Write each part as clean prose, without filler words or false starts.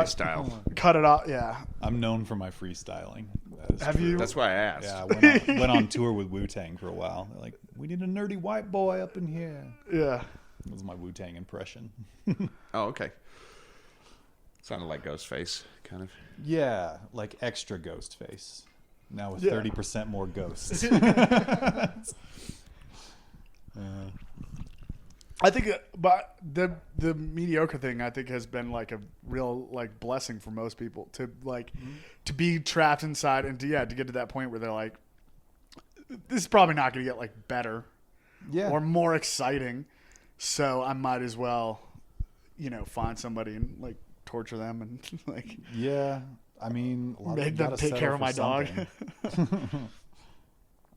freestyle. Cut it off. Yeah. I'm known for my freestyling. Have you? That's why I asked. Yeah, I went on tour with Wu-Tang for a while. They're like, we need a nerdy white boy up in here. Yeah. That was my Wu-Tang impression. Oh, okay. Sounded like Ghostface, kind of. Yeah, like extra ghost face. Now with 30% more ghosts. I think, but the mediocre thing I think has been like a real like blessing for most people to like to be trapped inside and to get to that point where they're like, this is probably not going to get like better, or more exciting, so I might as well, find somebody and like torture them and like I mean, make them take care of my dog. I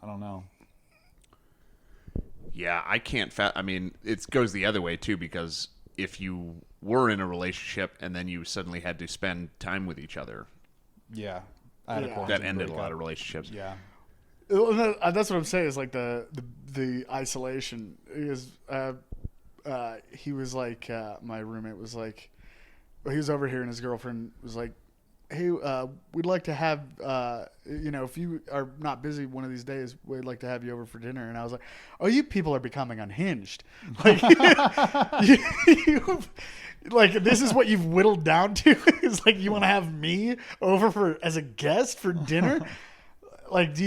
don't know. Yeah, I can't. I mean, it goes the other way too, because if you were in a relationship and then you suddenly had to spend time with each other, I had a that ended a lot of relationships. Yeah, that's what I'm saying. Is like the isolation. Is he was like my roommate was like, he was over here and his girlfriend was like, hey, we'd like to have, if you are not busy one of these days, we'd like to have you over for dinner. And I was like, oh, you people are becoming unhinged. Like, like this is what you've whittled down to? It's like, you want to have me over as a guest for dinner? Like,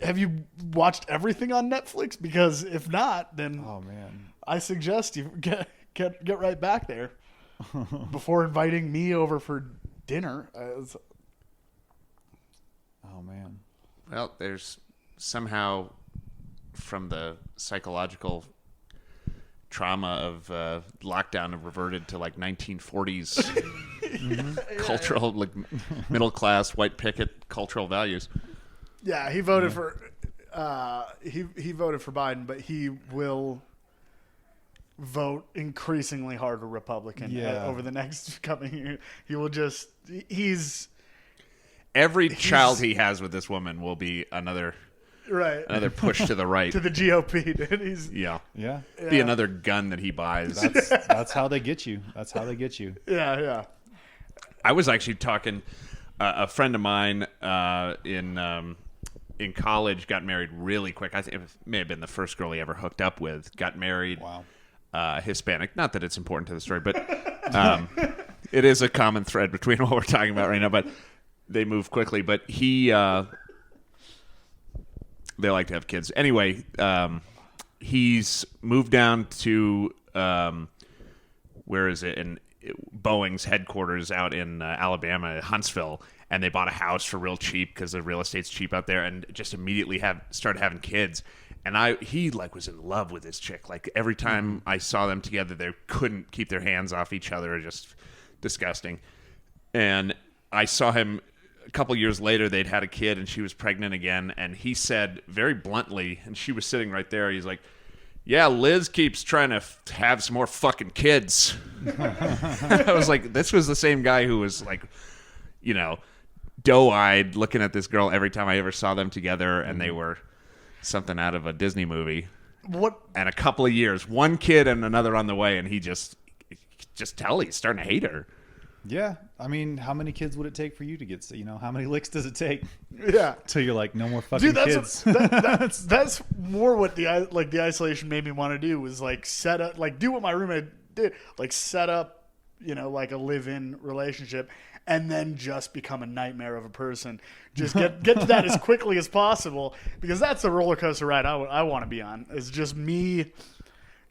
have you watched everything on Netflix? Because if not, then I suggest you get right back there. Before inviting me over for dinner. Oh, man. Well, there's somehow from the psychological trauma of lockdown have reverted to like 1940s cultural, like middle class, white picket cultural values. Yeah, he voted for he voted for Biden, but he will vote increasingly harder Republican over the next coming year. He will just every child he has with this woman will be another push to the right to the GOP. Dude. He's be another gun that he buys. That's how they get you. That's how they get you. Yeah. I was actually talking. A friend of mine in college got married really quick. I think it may have been the first girl he ever hooked up with. Got married. Wow. Hispanic. Not that it's important to the story, but it is a common thread between what we're talking about right now. But they move quickly. But they like to have kids. Anyway, he's moved down to where is it? In Boeing's headquarters out in Alabama, Huntsville, and they bought a house for real cheap because the real estate's cheap out there, and just immediately started having kids. And he like was in love with this chick. Like every time I saw them together, they couldn't keep their hands off each other. Just disgusting. And I saw him a couple years later. They'd had a kid, and she was pregnant again. And he said very bluntly, and she was sitting right there. He's like, "Yeah, Liz keeps trying to have some more fucking kids." I was like, this was the same guy who was like, doe-eyed looking at this girl every time I ever saw them together, and they were something out of a Disney movie. What? And a couple of years, one kid and another on the way, and he just tell he's starting to hate her. Yeah, I mean, how many kids would it take for you to get? How many licks does it take? Yeah, till you're like, no more fucking kids. That's more what the isolation made me want to do, was like set up, like do what my roommate did, like set up, like a live-in relationship, and then just become a nightmare of a person. Just get to that as quickly as possible, because that's the roller coaster ride I want to be on. It's just me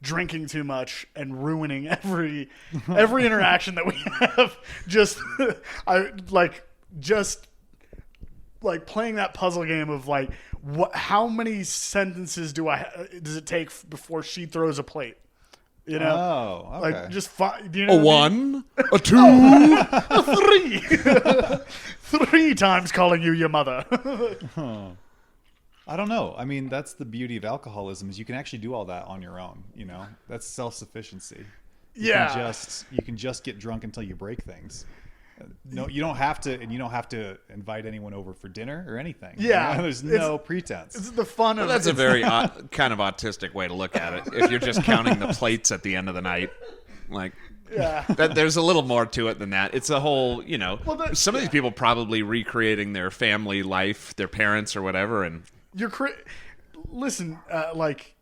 drinking too much and ruining every interaction that we have. Just playing that puzzle game of like, how many sentences does it take before she throws a plate? Oh, okay. Like just a one, a two, a three, 3 times calling you your mother. I don't know. I mean, that's the beauty of alcoholism, is you can actually do all that on your own. That's self-sufficiency. You can just get drunk until you break things. No, you don't have to, and you don't have to invite anyone over for dinner or anything. Yeah, there's no pretense. It's the fun of it. That's a very kind of autistic way to look at it. If you're just counting the plates at the end of the night, like, Yeah. There's a little more to it than that. It's a whole, some of these yeah. people probably recreating their family life, their parents or whatever, and Listen, like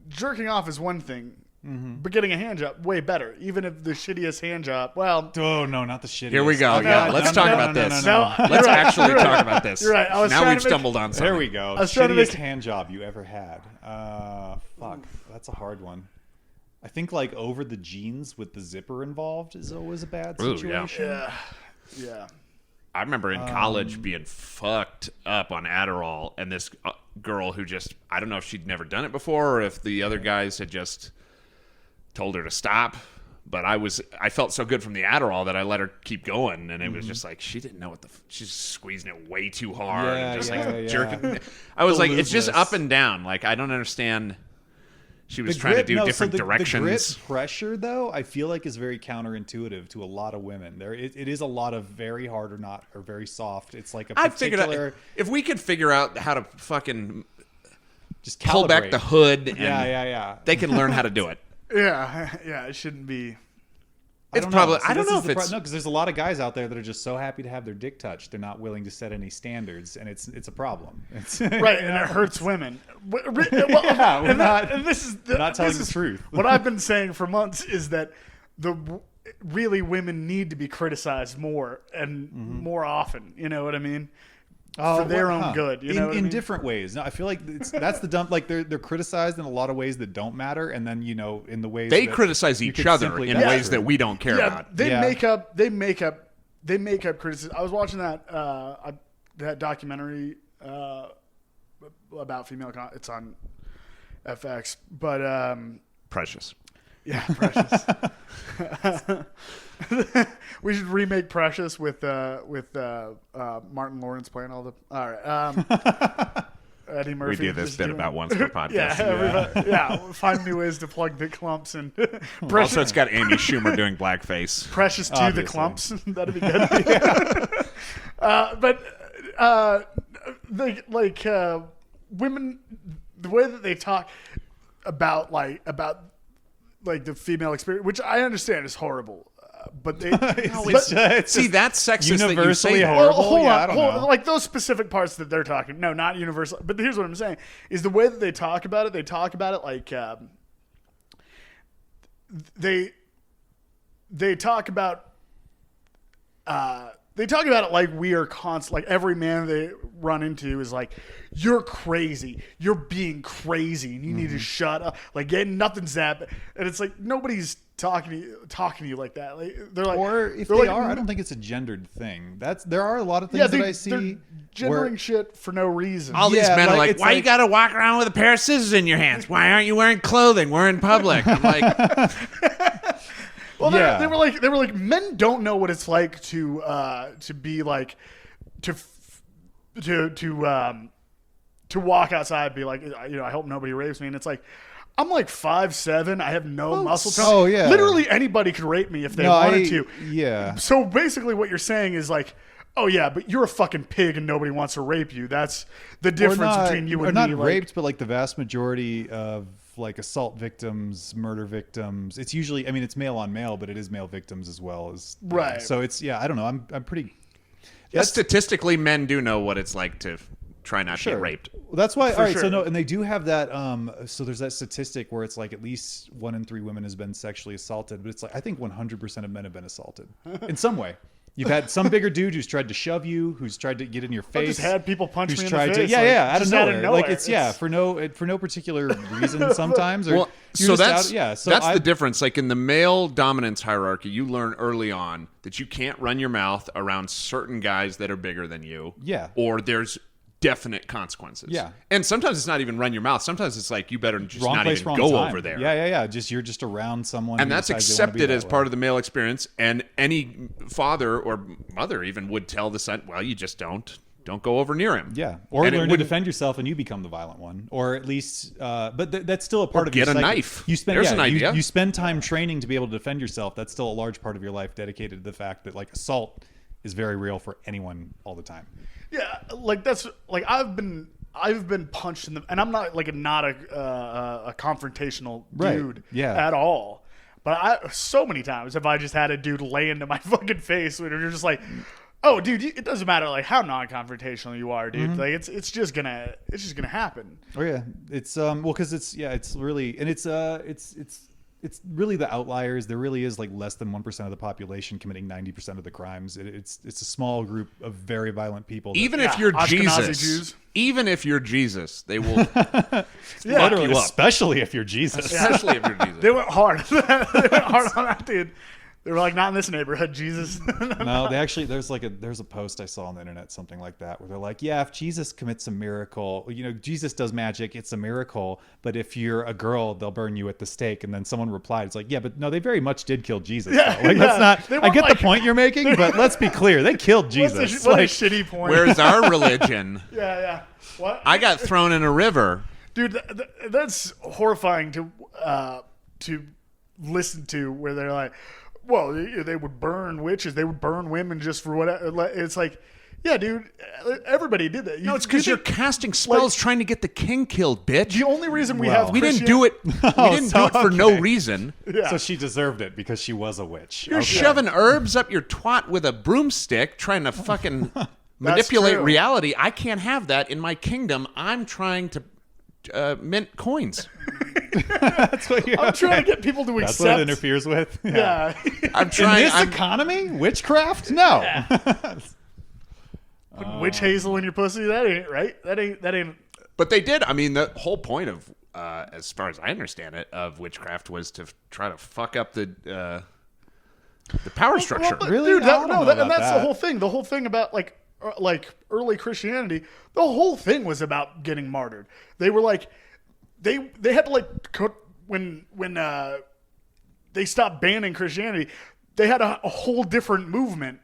jerking off is one thing, but getting a hand job way better. Even if the shittiest hand job, well, Oh no, not the shittiest. here we go. Yeah, let's talk about this. no. Let's actually talk about this. You're right. I was now trying we've to make- stumbled on something. There we go. was trying to Shittiest make- hand job you ever had. Fuck, that's a hard one. I think like over the jeans with the zipper involved is always a bad Ooh, yeah. situation. Yeah. I remember in college being fucked up on Adderall, and this girl who I don't know if she'd never done it before or if the other guys had just told her to stop. But I felt so good from the Adderall that I let her keep going, and it was just like she didn't know what she's squeezing it way too hard and just jerking. I was like, it's just up and down. Like I don't understand. She was trying to do different directions. The grip pressure, though, I feel like is very counterintuitive to a lot of women. It is a lot of very hard or very soft. It's like a particular. I figured out if we could figure out how to fucking just pull back calibrate. the hood, and Yeah. they can learn how to do it. Yeah. It shouldn't be. It's probably. So I don't know if it's. no, because there's a lot of guys out there that are just so happy to have their dick touched, they're not willing to set any standards, and it's a problem. Right, and it hurts women. We're not telling the truth. What I've been saying for months is that really women need to be criticized more and more often. You know what I mean? For their own good. You know what I in mean? different ways. No, I feel like that's the dump. Like they're criticized in a lot of ways that don't matter, and then in the ways They that criticize you each could other simply- in That's ways true. that we don't care about. They make up criticism. I was watching that documentary about female. It's on FX, but Precious. yeah, Precious. We should remake Precious with Martin Lawrence playing all the. All right. Eddie Murphy. We do this just bit doing- about once per podcast. Yeah, everybody, find new ways to plug the clumps and Precious, Also, it's got Amy Schumer doing blackface. Precious to the Obviously. clumps. That'd be good. Women, the way that they talk about the female experience, which I understand is horrible, but they See, that's sexist that you universally say that. horrible. hold Yeah, on, I don't know. like those specific parts that they're talking. No, not universal. But here's what I'm saying: is the way that they talk about it. They talk about it like they talk about it like we are constant. Like every man they run into is like, "You're crazy. You're being crazy, and you need to shut up." Like, nothing's that. And it's like nobody's talking to you like that. Like they're like, Or if they're they like, are, I don't think it's a gendered thing. There are a lot of things that I see. They're gendering shit for no reason. All these Yeah, men are like, like, it's why you like- got to walk around with a pair of scissors in your hands? Why aren't you wearing clothing? We're in public. I'm like, Well, Yeah. they were like, men don't know what it's like to be like, to walk outside and be like, I hope nobody rapes me. And it's like, I'm like 5'7". I have no muscle tone. oh, yeah. Literally anybody could rape me if they wanted to. Yeah. So basically what you're saying is like, oh yeah, but you're a fucking pig and nobody wants to rape you. That's the difference between you and or not me. raped, but like the vast majority of like assault victims, murder victims, it's usually, it's male on male, but it is male victims as well as Right. So it's, I don't know. I'm pretty. yeah, statistically, men do know what it's like to try not to get raped. Well, that's why. All right. sure. So no, and they do have that. So there's that statistic where it's like at least 1 in 3 women has been sexually assaulted, but it's like I think 100% of men have been assaulted in some way. You've had some bigger dude who's tried to shove you, who's tried to get in your I've face. just had people punch who's me in tried the to, face. out of just nowhere. Like it's for no particular reason sometimes. Or Well, you're so just that's out, so that's I- the difference. Like in the male dominance hierarchy, you learn early on that you can't run your mouth around certain guys that are bigger than you. Yeah. Or there's definite consequences. Yeah. And sometimes it's not even run your mouth. Sometimes it's like you better just wrong not place, even wrong go time. over there. Yeah. You're just around someone, And who that's decides they wanna be accepted that as way. part of the male experience. And any father or mother even would tell the son, well, you just don't go over near him. Yeah, or And it learn to wouldn't- defend yourself, and you become the violent one, or at least. But that's still a part of get your a psyche. knife. You spend There's an idea. You spend time training to be able to defend yourself. That's still a large part of your life dedicated to the fact that like assault is very real for anyone all the time. Yeah, like that's like I've been punched in the, and I'm not like a confrontational Right. dude Yeah. at all. But so many times have I just had a dude lay into my fucking face when you're just like, oh, dude, it doesn't matter like how non-confrontational you are, dude. Like it's just gonna happen. Oh yeah, it's because it's really, and it's really the outliers. There really is like less than 1% of the population committing 90% of the crimes. It's a small group of very violent people. Even if you're Ashkenazi Jesus, Jews. even if you're Jesus, they will fuck you up. Especially if you're Jesus. Especially if you're Jesus. They went hard. They went hard on that dude. They were like, not in this neighborhood, Jesus. No, they actually, there's a post I saw on the internet, something like that, where they're like, yeah, if Jesus commits a miracle, Jesus does magic, it's a miracle, but if you're a girl, they'll burn you at the stake. And then someone replied, it's like, yeah, but no, they very much did kill Jesus. Yeah, though. Like, yeah. that's not, I get the point you're making, but let's be clear, they killed Jesus. What a shitty point. Where's our religion? Yeah. What? I got thrown in a river. Dude, that's horrifying to listen to, where they're like, well, they would burn witches, they would burn women just for whatever. It's like, yeah, dude, everybody did that. No, it's because you're casting spells trying to get the king killed, bitch. The only reason we have We didn't do it. We didn't do it for no reason. Yeah. So she deserved it because she was a witch. You're shoving herbs up your twat with a broomstick, trying to fucking manipulate true. reality. I can't have that in my kingdom. I'm trying to mint coins. That's what you're I'm trying to get people to That's accept. what it interferes with. Yeah. I'm trying. In this economy, witchcraft? No. Putting witch hazel in your pussy? That ain't right. That ain't. But they did. I mean, the whole point of, as far as I understand it, of witchcraft was to try to fuck up the power structure. But, Really? dude, I don't know and about that's that. the whole thing. The whole thing about like early Christianity, the whole thing was about getting martyred. They were like, they had to like when they stopped banning Christianity, they had a whole different movement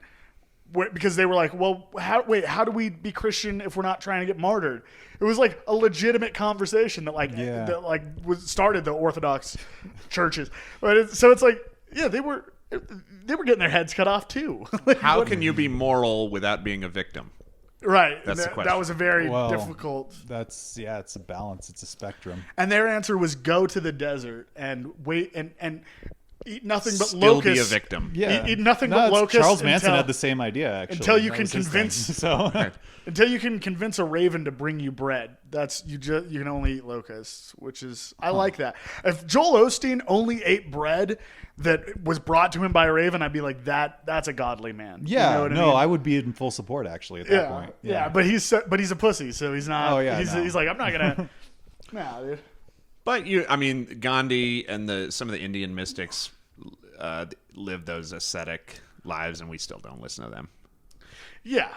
because they were like, well, how do we be Christian if we're not trying to get martyred? It was like a legitimate conversation that started the Orthodox churches. But so it's like, yeah, they were getting their heads cut off too. Like, How can you be moral without being a victim? Right. That's the question. That was a very difficult. It's a balance. It's a spectrum. And their answer was go to the desert and wait and eat nothing but Still locusts. be a victim. Yeah. Eat nothing but locusts. Charles Manson had the same idea, actually. Until you That can was his convince. thing. So Until you can convince a raven to bring you bread. You can only eat locusts, which is I like that. If Joel Osteen only ate bread that was brought to him by a raven, I'd be like, that's a godly man. yeah, You know what I mean? I would be in full support actually at that point. Yeah, but he's a pussy, so he's not. Oh, yeah, he's like, I'm not gonna. Nah, dude. But Gandhi and some of the Indian mystics live those ascetic lives, and we still don't listen to them. Yeah.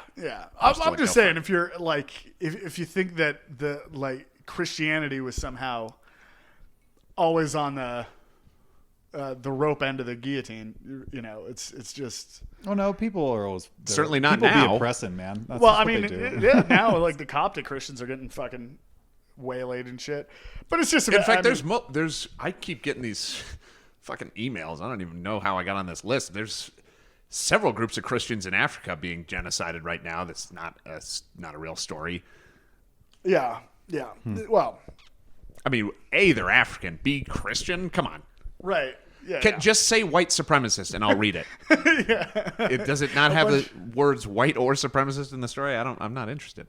I'm just saying, if you're like, if you think that the Christianity was somehow always on the rope end of the guillotine, it's just. Oh no, people are always Certainly not people now. Be oppressing, man. That's Well, just I what mean, they do. yeah, now like the Coptic Christians are getting fucking waylaid and shit. But it's just. In fact, there's I keep getting these fucking emails. I don't even know how I got on this list. There's several groups of Christians in Africa being genocided right now. That's not a real story. Yeah. Well, I mean, A, they're African. B, Christian. Come on. right. Yeah. Just say white supremacist and I'll read it. Does it not have the words white or supremacist in the story? I'm not interested.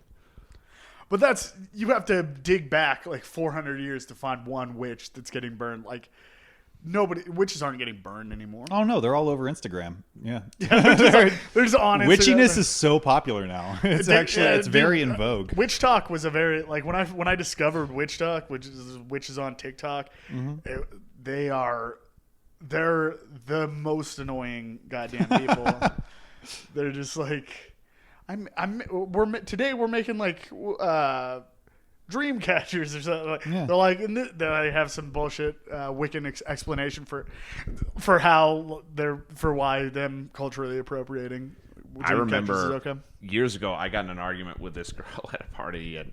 But you have to dig back like 400 years to find one witch that's getting burned. Like witches aren't getting burned anymore. Oh no, they're all over Instagram. Yeah, They're just on Instagram. Witchiness is so popular now. It's it's very in vogue. Witch talk was a very like when I discovered witch talk, which is witches on TikTok. They're the most annoying goddamn people. They're just like, we're making like dream catchers or something. Like, Yeah. They're like, they have some bullshit Wiccan explanation for why them culturally appropriating. I dream catchers is remember okay. years ago I got in an argument with this girl at a party, and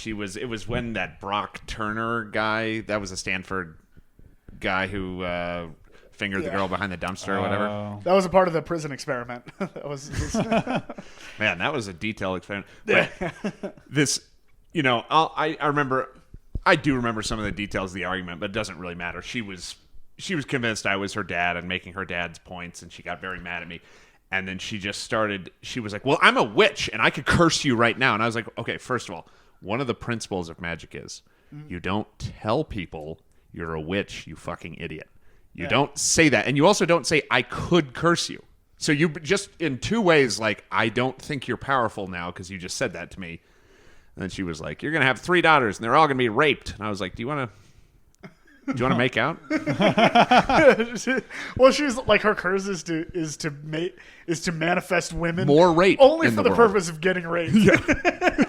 it was when that Brock Turner guy, that was a Stanford guy who fingered the girl behind the dumpster or whatever. That was a part of the prison experiment. That was Man, that was a detailed experiment. But this, I do remember some of the details of the argument, but it doesn't really matter. She was she was convinced I was her dad and making her dad's points, and she got very mad at me. And then she just started, she was like, well, I'm a witch, and I could curse you right now. And I was like, okay, first of all, one of the principles of magic is you don't tell people you're a witch, you fucking idiot. You don't say that. And you also don't say, I could curse you. So you just, in two ways, like, I don't think you're powerful now because you just said that to me. And then she was like, you're going to have 3 daughters, and they're all going to be raped. And I was like, do you want to make out? Well, she was like, her curse is to manifest women More rape only in for the the world. purpose of getting raped.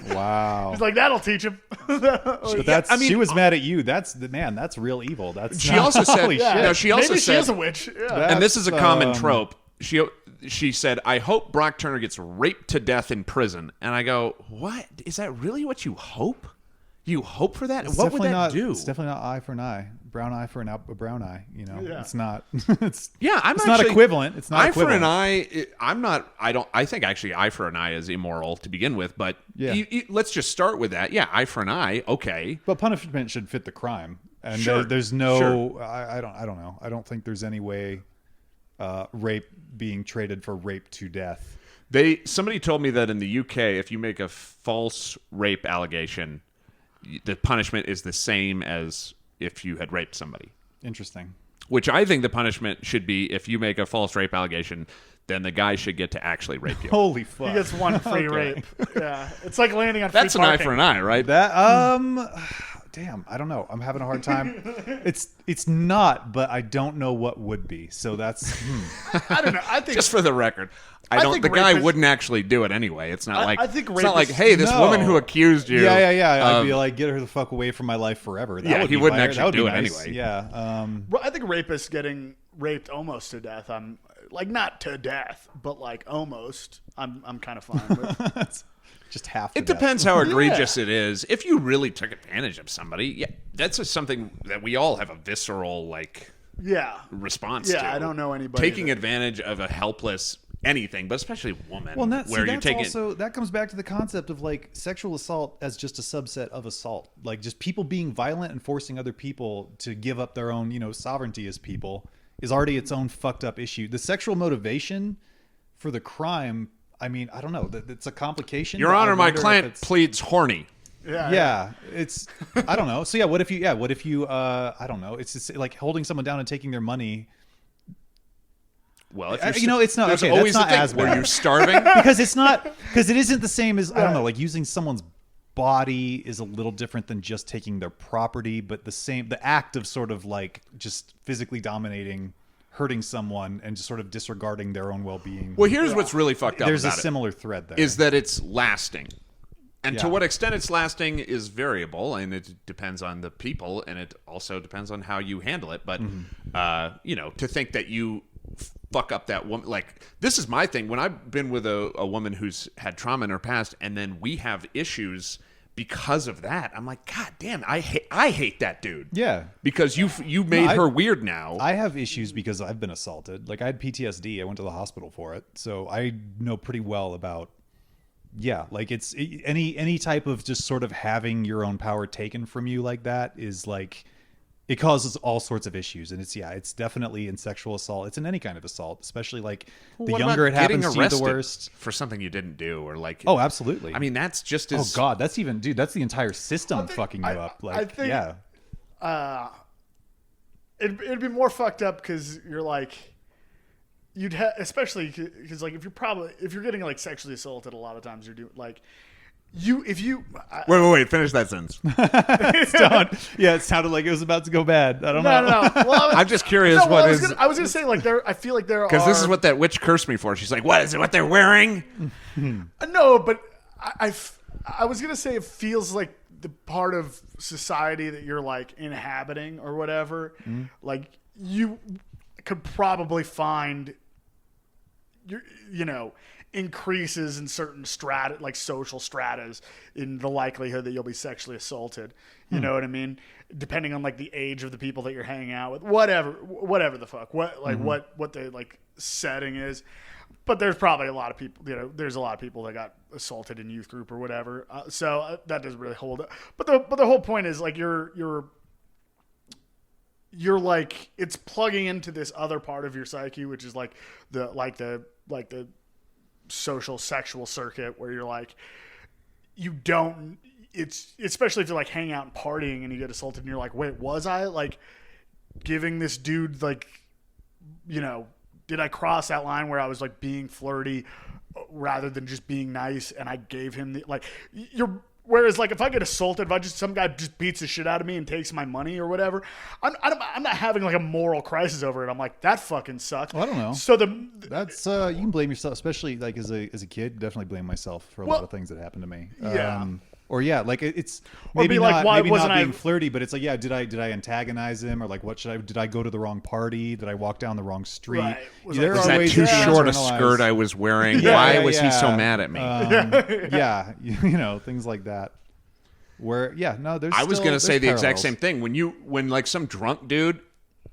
Wow. He's like, that'll teach him. But that's, she was mad at you. That's real evil. That's She also said, holy shit. no, she also Maybe said, she is a witch. Yeah. and this is a common trope. She said, I hope Brock Turner gets raped to death in prison. And I go, what? Is that really what you hope? You hope for that? What would that do? It's definitely not eye for an eye. Brown eye for a brown eye. You know, Yeah. it's not. It's not equivalent. It's not eye equivalent. for an eye. I'm not. I don't. I think actually, eye for an eye is immoral to begin with. But Yeah. let's just start with that. Yeah, eye for an eye. Okay. But punishment should fit the crime. And Sure. there's no. Sure. I don't know. I don't think there's any way rape being traded for rape to death. Somebody told me that in the UK, if you make a false rape allegation, the punishment is the same as if you had raped somebody. Interesting. Which I think the punishment should be, if you make a false rape allegation, then the guy should get to actually rape you. Holy fuck. He gets one free rape. Yeah. It's like landing on That's free an eye parking. for an eye, right? That damn, I don't know. I'm having a hard time. It's not, but I don't know what would be. So that's I don't know. I think Just for the record, I don't. think The guy rapists- wouldn't actually do it anyway. It's not like I think it's not like, rapists- hey, this No. woman who accused you. I'd be like, get her the fuck away from my life forever. That Yeah, would he be wouldn't fire. actually That would do be it nice. anyway. Yeah. Well, I think rapists getting raped almost to death. I'm like, not to death, but like almost. I'm kind of fine with. Just half. It depends how egregious it is. If you really took advantage of somebody, yeah, that's just something that we all have a visceral like Yeah. response to. Yeah, I don't know anybody taking that- advantage of a helpless anything, but especially a woman. Well, that's where you're taking also that comes back to the concept of like sexual assault as just a subset of assault, like just people being violent and forcing other people to give up their own, sovereignty as people is already its own fucked up issue. The sexual motivation for the crime, I mean, I don't know. It's a complication. Your but I Honor, my wonder if client it's- pleads horny. Yeah, it's I don't know. So yeah, what if you I don't know. It's just like holding someone down and taking their money. Well, if it's not there's okay. always That's not the thing. as Were bad. you starving? because it isn't the same as I don't know, like using someone's body is a little different than just taking their property, but the act of sort of like just physically dominating, hurting someone and just sort of disregarding their own well-being. Well, here's what's really fucked up There's a about it. similar thread there. Is that it's lasting. And to Yeah. what extent it's lasting is variable, and it depends on the people, and it also depends on how you handle it. But, to think that you fuck up that woman, like, this is my thing. When I've been with a woman who's had trauma in her past, and then we have issues because of that, I'm like, God damn, I hate that dude. Yeah. Because you made her weird now. I have issues because I've been assaulted. Like I had PTSD. I went to the hospital for it. So I know pretty well about like it's any type of just sort of having your own power taken from you like that is like it causes all sorts of issues, and it's definitely in sexual assault. It's in any kind of assault, especially like the What younger it about getting happens to you, the arrested worst. for something you didn't do, or like, Oh, absolutely. I mean, that's just oh as god, that's the entire system fucking you up. Like, I think- yeah, It'd be more fucked up because you're like, you'd have, especially because like if you're getting like sexually assaulted, a lot of times you're doing like, Wait, finish that sentence. yeah. It sounded like it was about to go bad. I don't no. know. Well, I'm just curious no, well, what is. I was gonna say like I feel like there are Because this is what that witch cursed me for. She's like, what is it? What they're wearing? No, but I was gonna say it feels like the part of society that you're like inhabiting or whatever. Like you could probably find increases in certain strata, like social stratas, in the likelihood that you'll be sexually assaulted. You know what I mean? Depending on like the age of the people that you're hanging out with, whatever the fuck, what the like setting is. But there's probably a lot of people, there's a lot of people that got assaulted in youth group or whatever. So that doesn't really hold up. But the whole point is like you're you're like, it's plugging into this other part of your psyche, which is like the social sexual circuit, where you're like, you don't, it's especially if you're like hanging out and partying and you get assaulted and you're like, wait, was I like giving this dude, like, you know, did I cross that line where I was like being flirty rather than just being nice, and I gave him the, like, whereas like if I get assaulted, if some guy just beats the shit out of me and takes my money or whatever, I'm not having like a moral crisis over it. I'm like, that fucking sucks. Well, I don't know. So that's you can blame yourself, especially like as a kid. Definitely blame myself for a lot of things that happened to me. Yeah. Or yeah, like it's or maybe be like, not, why maybe wasn't not being I flirty, but it's like, yeah, did I antagonize him, or like did I go to the wrong party? Did I walk down the wrong street? Right. Was There Was are that ways too to short a internalize- skirt I was wearing? Yeah, Why yeah, was he so yeah. mad at me? Yeah, you know, things like that. Where there's. I was going to say the exact same thing. When like some drunk dude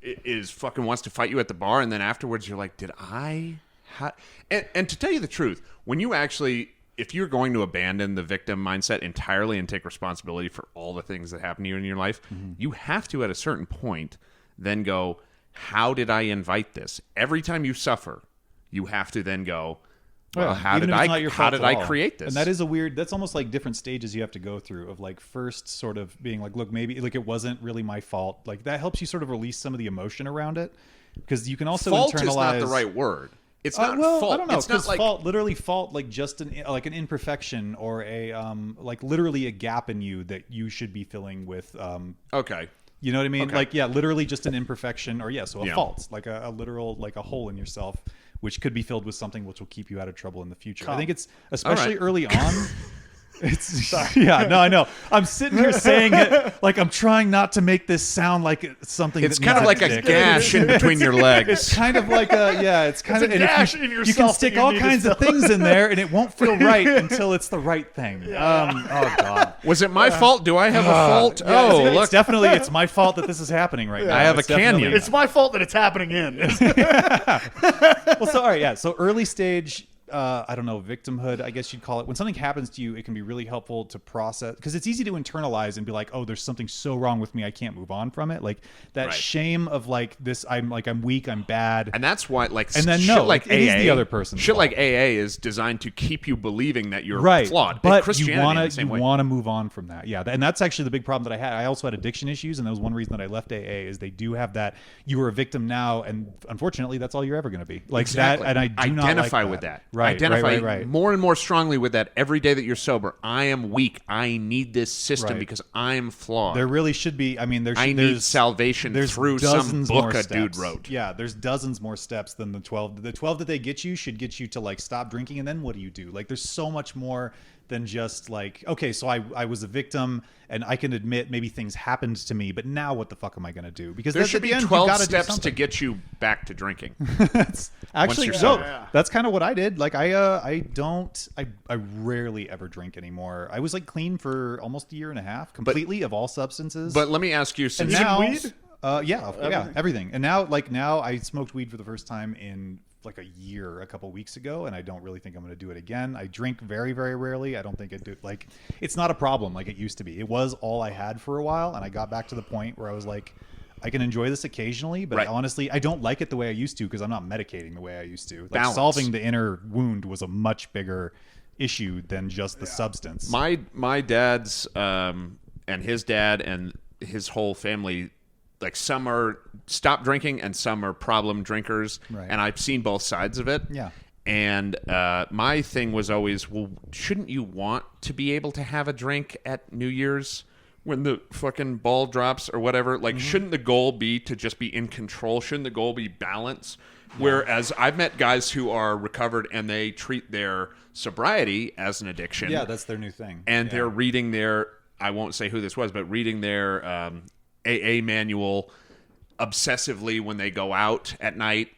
is fucking wants to fight you at the bar, and then afterwards you're like, did I? And to tell you the truth, when you actually, if you're going to abandon the victim mindset entirely and take responsibility for all the things that happen to you in your life, you have to, at a certain point, then go, how did I invite this? Every time you suffer, you have to then go, well, how did I create this? And that is that's almost like different stages you have to go through of like first sort of being like, look, maybe like it wasn't really my fault. Like that helps you sort of release some of the emotion around it, because you can also fault internalize. Is not the right word. It's not fault. I don't know. It's not like fault, like just like an imperfection or a like literally a gap in you that you should be filling with. Okay. You know what I mean? Okay. Like, yeah, literally just an imperfection, or so a Yeah. fault, like a literal, like a hole in yourself, which could be filled with something which will keep you out of trouble in the future. I think it's especially early on. It's yeah, no, I know. I'm sitting here saying it like I'm trying not to make this sound like it's something. It's kind of like a gash in between your legs. It's kind of like it's kind of a gash in you can yourself stick that you all need kinds to of things in there, and it won't feel right until it's the right thing. Oh God. Was it my fault? Do I have a fault? Look, it's my fault that this is happening right now. I have It's a canyon. definitely- it's my fault that it's happening in. Well, so all right, yeah. So early stage, I don't know, victimhood, I guess you'd call it. When something happens to you, it can be really helpful to process, because it's easy to internalize and be like, oh, there's something so wrong with me, I can't move on from it. Like that shame of like this, I'm weak, I'm bad. And that's why, like, And then shit like it AA, is the other person's shit fault. like AA is designed to keep you believing that you're Right, flawed. but Christianity in the same way. you want to move on from that. Yeah, and that's actually the big problem that I had. I also had addiction issues, and that was one reason that I left AA. Is they do have that you are a victim now, and unfortunately, that's all you're ever going to be. Like Exactly. that, and I do identify not like with that. Right, Identify right. more and more strongly with that every day that you're sober. I am weak. I need this system Right. because I'm flawed. There really should be. I mean, I need salvation through some dozens book more a steps. dude wrote. Yeah, there's dozens more steps than the 12. The 12 that they get you should get you to like stop drinking, and then what do you do? Like, there's so much more than just like, okay, so I was a victim, and I can admit maybe things happened to me, but now what the fuck am I going to do? Because There at should the be end, you 12 gotta do steps to something. get you back to drinking. That's actually you're so. sober. That's kind of what I did. Like I rarely ever drink anymore. I was like clean for almost a year and a half, completely of all substances. But let me ask you, and since now, weed? Yeah, everything. And now I smoked weed for the first time in like a couple weeks ago, and I don't really think I'm going to do it again. I drink very, very rarely. I don't think it's not a problem like it used to be. It was all I had for a while, and I got back to the point where I was like, I can enjoy this occasionally, but Right. honestly, I don't like it the way I used to, because I'm not medicating the way I used to. Like Balance. solving the inner wound was a much bigger issue than just the substance. my dad's and his dad and his whole family, like, some are stop drinking and some are problem drinkers, Right. and I've seen both sides of it. Yeah. And my thing was always, well, shouldn't you want to be able to have a drink at New Year's when the fucking ball drops or whatever? Like, shouldn't the goal be to just be in control? Shouldn't the goal be balance? Whereas I've met guys who are recovered and they treat their sobriety as an addiction. Yeah, that's their new thing. And they're reading their, I won't say who this was, but reading their AA manual obsessively when they go out at night,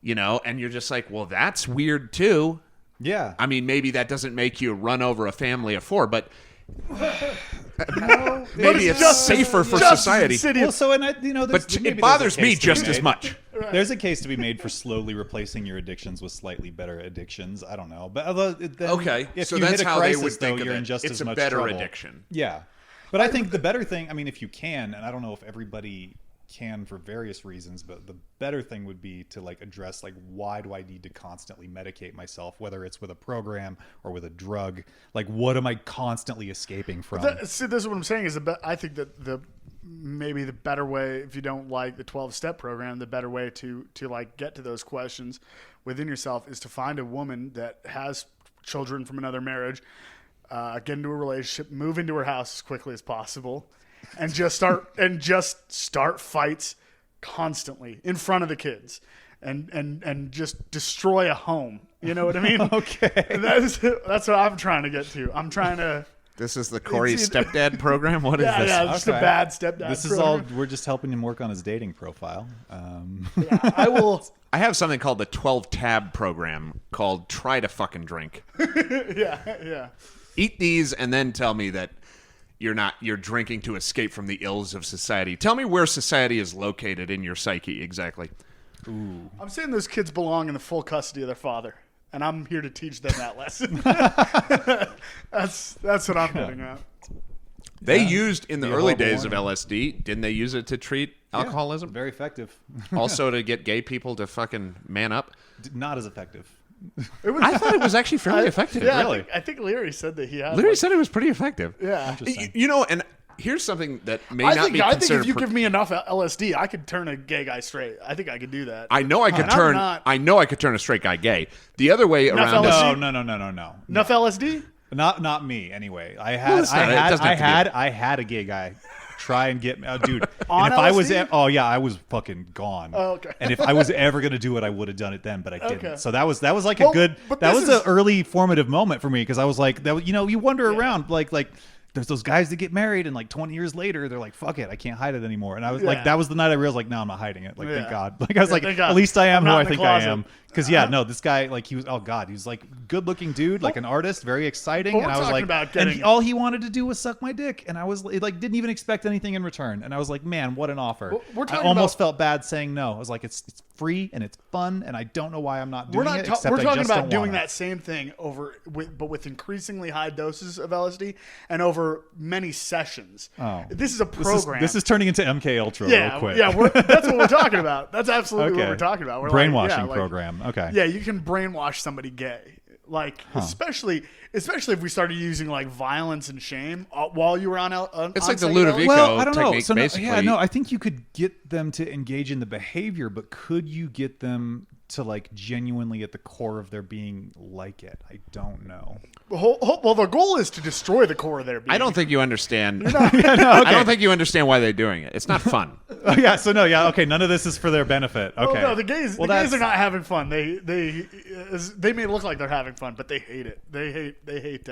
and you're just like, well, that's weird too. Yeah. I mean, maybe that doesn't make you run over a family of 4, but maybe it's safer for society. Well, so and But it bothers me just as much. There's a case to be made for slowly replacing your addictions with slightly better addictions. I don't know, but then, Okay, if so you that's hit a how crisis, they would think though, of you're it. in just It's as a much better trouble. addiction. Yeah, but I think the better thing, I mean, if you can, and I don't know if everybody can for various reasons, but the better thing would be to like address like, why do I need to constantly medicate myself, whether it's with a program or with a drug? Like, what am I constantly escaping from? See, this is what I'm saying is I think that maybe the better way, if you don't like the 12-step program, the better way to like get to those questions within yourself is to find a woman that has children from another marriage, get into a relationship, move into her house as quickly as possible, and just start fights constantly in front of the kids, and just destroy a home. You know what I mean? Okay. That's what I'm trying to get to. I'm trying to. This is the Corey stepdad program? What is this? Yeah, just a bad stepdad. This is all. We're just helping him work on his dating profile. Yeah, I will. I have something called the 12-tab program called Try to Fucking Drink. Yeah. Eat these and then tell me that you're drinking to escape from the ills of society. Tell me where society is located in your psyche exactly. Ooh. I'm saying those kids belong in the full custody of their father, and I'm here to teach them that lesson. That's what I'm getting at. They used in the Be a early horrible days of warning. LSD, didn't they use it to treat alcoholism? Very effective. Also to get gay people to fucking man up? Not as effective. I thought it was actually fairly effective. Yeah, Really? I think Leary said that he had. Leary said it was pretty effective. Yeah. Interesting. You know, and here's something that may I not think be if considered. you give me enough LSD, I could turn a gay guy straight. I think I could do that. I know I could And I'm turn. not- I know I could turn a straight guy gay. The other way around. LSD? Is, No. Enough LSD? Not me. Anyway, I Well, had it's not- it doesn't have to be- I had a gay guy try and get dude. On And if I was LSD? I was fucking gone. Oh, okay. And if I was ever gonna do it, I would have done it then, but I didn't. Okay. So that was like Well, a good. but That this was is- an early formative moment for me because I was like, that you wonder around like. There's those guys that get married and like 20 years later they're like, fuck it, I can't hide it anymore. And I was like, that was the night I realized like, no, I'm not hiding it. Like, Yeah. thank God. Like I was like, thank God. at least I am I'm who not I in the think I closet. am. Because no, this guy like he was he was like good looking dude, like an artist, very exciting. But And we're I was talking like, about getting- all he wanted to do was suck my dick, and I was like, didn't even expect anything in return. And I was like, man, what an offer. Well, we're I talking almost about- felt bad saying no. I was like, it's free and it's fun, and I don't know why I'm not We're doing not. it. Except We're I talking just about don't doing wanna. that same thing but with increasingly high doses of LSD and over many sessions. Oh. This is a program. This is turning into MK Ultra yeah, real quick. yeah. That's what we're talking about. That's absolutely what Okay. we're talking about. We're Brainwashing like, program. Okay. Yeah, you can brainwash somebody gay. Like especially if we started using like violence and shame while you were on. It's on like the psychedelics. Ludovico Well, I don't know. technique, So basically. I think you could get them to engage in the behavior, but could you get them to like genuinely at the core of their being like it? I don't know. Well, the goal is to destroy the core of their being. I don't think you understand. I don't think you understand why they're doing it. It's not fun. Oh yeah. So no. Yeah. Okay. None of this is for their benefit. Okay. Well, no, the gays. Well, the gays that's- are not having fun. They may look like they're having fun, but they hate it. They hate.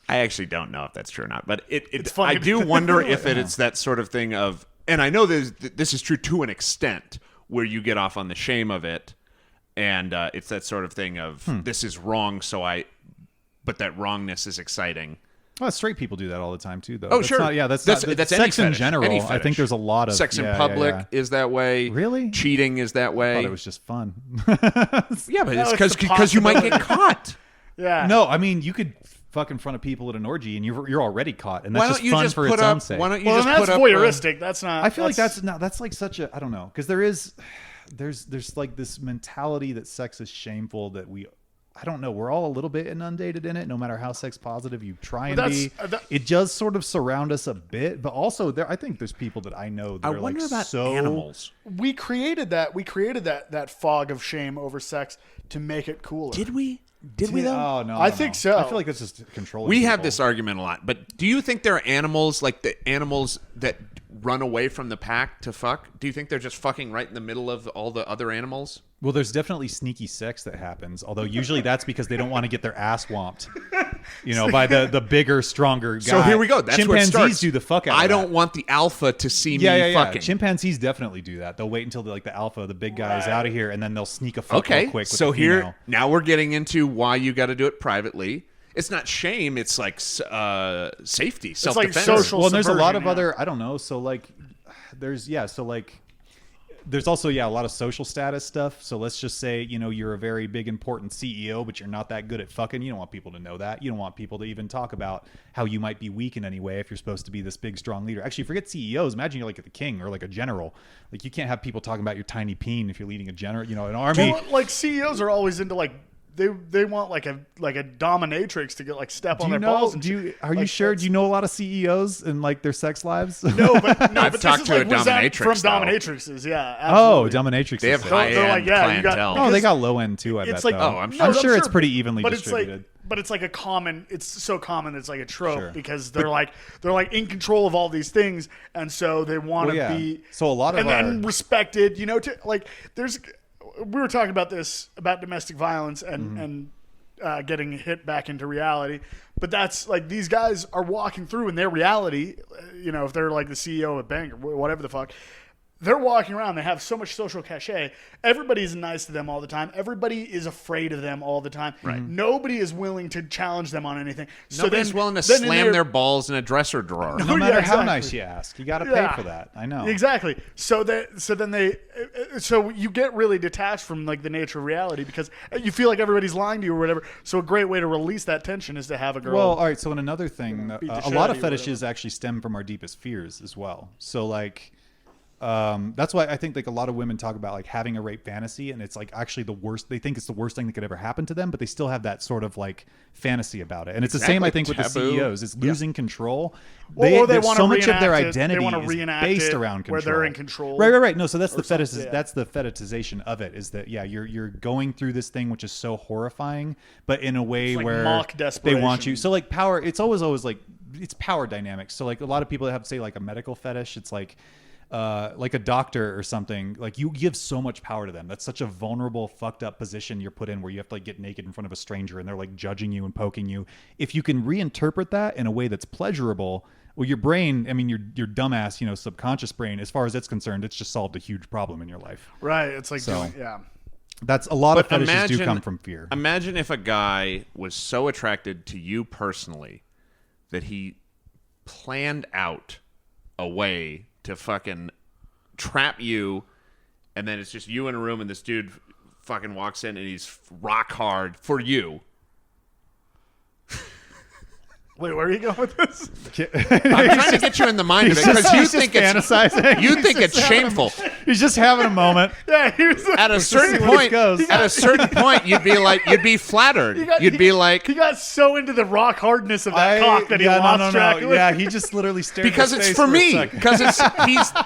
I actually don't know if that's true or not, but It's funny. I do wonder if it's that sort of thing of, and I know this is true to an extent where you get off on the shame of it, and it's that sort of thing of this is wrong, but that wrongness is exciting. Well, straight people do that all the time too, though. Oh, That's sure. not- yeah, that's That's not, any sex in fetish. general. Any I fetish. think there's a lot of Sex in yeah, public yeah. is that way. Really? Cheating is that I way. thought it was just fun. Yeah, but No, it's it's the because you might get possibility. caught. Yeah. No, I mean you could fuck in front of people at an orgy, and you're already caught, and Why that's don't you fun just for put its own up? sake. Why don't you Well, just that's put up? voyeuristic. That's not. I feel like that's like such a I don't know, because there's like this mentality that sex is shameful, that I don't know, we're all a little bit inundated in it, no matter how sex positive you try and That's- be. It does sort of surround us a bit, but also I think there's people that I know that I are wonder like about so animals. We created that fog of shame over sex to make it cooler. Did we? Did we though? Oh no, I no, think no. so. I feel like that's just controlling. We have people. this argument a lot, but do you think there are animals like the animals that run away from the pack to fuck? Do you think they're just fucking right in the middle of all the other animals? Well, there's definitely sneaky sex that happens, although usually that's because they don't want to get their ass whomped, by the bigger, stronger guy. So here we go. That's where it chimpanzees starts. do the fuck out. I of don't that. want the alpha to see Yeah, me yeah, yeah. fucking. Chimpanzees definitely do that. They'll wait until the alpha, the big guy, is out of here, and then they'll sneak a fuck Okay, real quick. With so the here female. now we're getting into why you got to do it privately. It's not shame. It's like safety, self-defense. social- Well, and there's a lot of subversion, other. I don't know. So like, there's so like. there's also a lot of social status stuff. So let's just say you're a very big important CEO, but you're not that good at fucking. You don't want people to know that. You don't want people to even talk about how you might be weak in any way if you're supposed to be this big strong leader. Actually, forget CEOs. Imagine you're like the king or like a general. Like you can't have people talking about your tiny peen if you're leading a general, an army. Well, like CEOs are always into like they want like a dominatrix to get like step on their balls. Are you sure? Do you know a lot of CEOs and like their sex lives? No, but I've talked to a dominatrix from though. dominatrixes. Yeah, absolutely. Dominatrixes. They have high-end clientele. They got low end too. I bet. Like, I'm sure it's pretty evenly distributed. But it's like it's so common. It's like a trope Sure. because they're like in control of all these things, and so they want to be. So a lot of and respected. We were talking about domestic violence and getting hit back into reality, but that's like these guys are walking through in their reality. If they're like the CEO of a bank or whatever the fuck. They're walking around. They have so much social cachet. Everybody's nice to them all the time. Everybody is afraid of them all the time. Right. Nobody is willing to challenge them on anything. Nobody's willing to slam their balls in a dresser drawer. No matter how nice you ask, you got to pay for that. I know. Exactly. So you get really detached from like the nature of reality because you feel like everybody's lying to you or whatever. So a great way to release that tension is to have a girl. Well, all right. So in another thing, a lot of fetishes actually stem from our deepest fears as well. So like. That's why I think like a lot of women talk about like having a rape fantasy, and it's like actually the worst. They think it's the worst thing that could ever happen to them, but they still have that sort of like fantasy about it. And it's the same, I think, with the CEOs. It's losing control. They want so much of their identity is based around control. Where they're in control. Right. No, so that's the fetishes. That's the fetishization of it. Is that you're going through this thing which is so horrifying, but in a way like where mock desperation. They want you. So like power. It's always like it's power dynamics. So like a lot of people that have say like a medical fetish. It's like a doctor or something, like you give so much power to them. That's such a vulnerable, fucked up position you're put in where you have to like get naked in front of a stranger and they're like judging you and poking you. If you can reinterpret that in a way that's pleasurable, well, your brain, I mean, your dumbass, subconscious brain, as far as it's concerned, it's just solved a huge problem in your life. Right. It's like, that's a lot of fetishes do come from fear. Imagine if a guy was so attracted to you personally that he planned out a way to fucking trap you, and then it's just you in a room, and this dude fucking walks in, and he's rock hard for you. Wait, where are you going with this? I'm trying to get you in the mind of it because you think it's shameful. He's just having a moment. Yeah, he was at a certain point. At a certain point, you'd be flattered. You'd be like, he got so into the rock hardness of that cock that he lost track of it. Yeah, he just literally stared. Because it's for me. Because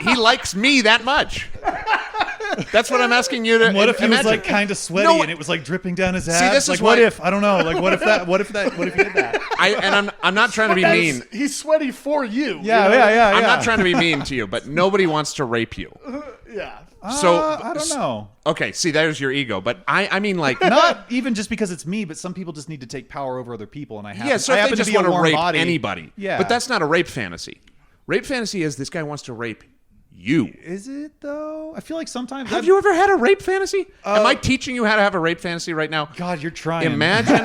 he likes me that much. That's what I'm asking you to. What if he imagine. was like kind of sweaty and it was like dripping down his ass? This like is what if? I don't know. Like what if he did that? I'm not trying to be mean. He's sweaty for you. Yeah. I'm not trying to be mean to you, but nobody wants to rape you. Yeah. So I don't know. Okay, see, there's your ego, but I mean, like, not even just because it's me, but some people just need to take power over other people, and I happen, so I if happen they just to be want a to warm rape body. anybody. Yeah, but that's not a rape fantasy. Rape fantasy is this guy wants to rape you. Is it though? I feel like sometimes. Have you ever had a rape fantasy? Am I teaching you how to have a rape fantasy right now? God, you're trying. Imagine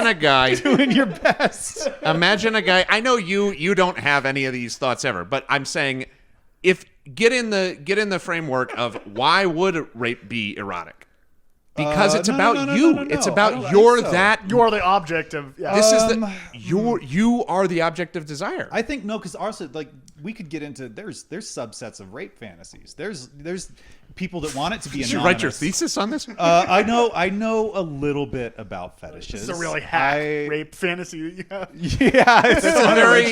a guy doing your best. Imagine a guy. I know you don't have any of these thoughts ever, but I'm saying, if get in the framework of why would rape be erotic? Because it's about you. No. It's about You're the object of. Yeah. This is you are the object of desire. I think no, because also like we could get into there's subsets of rape fantasies. There's people that want it to be anonymous. Did you write your thesis on this? I know a little bit about fetishes. It's a really hack rape fantasy. Yeah, it's a very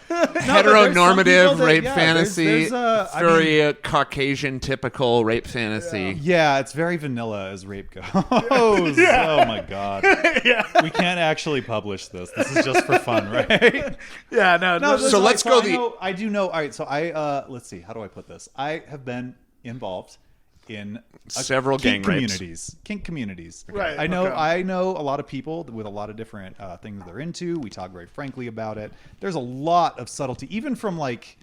heteronormative rape fantasy. Very Caucasian typical rape fantasy. Yeah, it's very vanilla as rape goes. Oh my god. Yeah. We can't actually publish this. This is just for fun, right? Yeah, no. So let's go. I do know. All right, so let's see. How do I put this? I have been involved in several kink gang communities. Kink communities. Okay. Right. I know a lot of people with a lot of different things they're into. We talk very frankly about it. There's a lot of subtlety, even from like,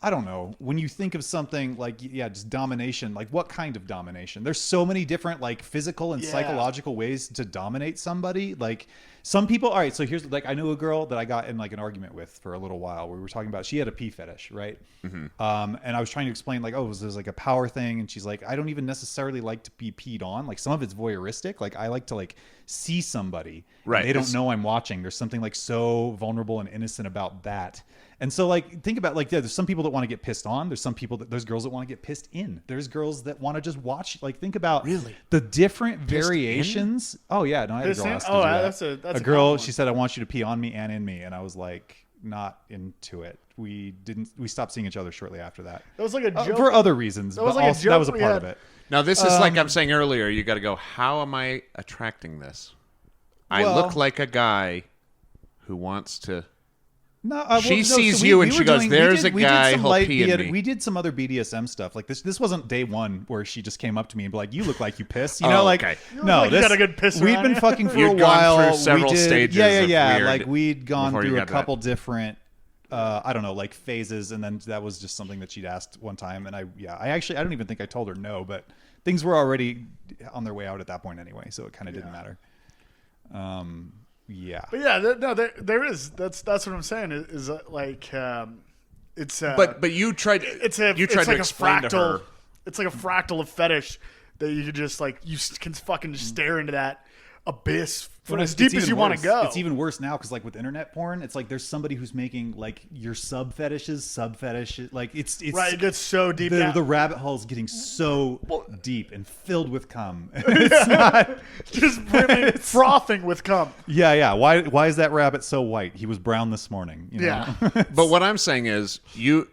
I don't know, when you think of something like, just domination, like what kind of domination? There's so many different like physical and psychological ways to dominate somebody. Like Some people, all right, so here's like, I knew a girl that I got in like an argument with for a little while where we were talking about, she had a pee fetish, right? And I was trying to explain like, oh, there's like a power thing. And she's like, I don't even necessarily like to be peed on. Like some of it's voyeuristic. Like I like to like see somebody. Right. And they don't know I'm watching. There's something like so vulnerable and innocent about that. And so like, think about like, there's some people that want to get pissed on. There's girls that want to get pissed in. There's girls that want to just watch. Like think about the different variations. Oh yeah. No, I had a girl ask to do that. That's a girl. She said, I want you to pee on me and in me. And I was like, not into it. We stopped seeing each other shortly after that. That was like a joke. For other reasons. That was but like a also, joke that was a we part had. of it. Now this is like I'm saying earlier. You got to go. How am I attracting this? I look like a guy who wants to. No, she sees you and she goes, "There's a guy who'll pee in me." We did some other BDSM stuff. Like this wasn't day one where she just came up to me and be like, "You look like you piss." You know, like okay. no, like you got a good piss we've around been you. fucking for You'd a gone while. through several we did, stages Yeah. of weird Like we'd gone before you through a got couple different. I don't know, like phases, and then that was just something that she'd asked one time, and I don't even think I told her no, but things were already on their way out at that point anyway, so it kind of didn't matter. Yeah, But yeah, there is. That's what I'm saying. Is like it's. But you tried. It's to like explain a fractal. to her. It's like a fractal of fetish that you could just like you can fucking just stare into that abyss for as deep as you want to go. It's even worse now because like with internet porn, it's like there's somebody who's making like your sub fetishes, like it's right. It gets so deep. The rabbit hole is getting so deep and filled with cum. It's not just frothing with cum. Yeah. Why is that rabbit so white? He was brown this morning. You know? Yeah. But what I'm saying is you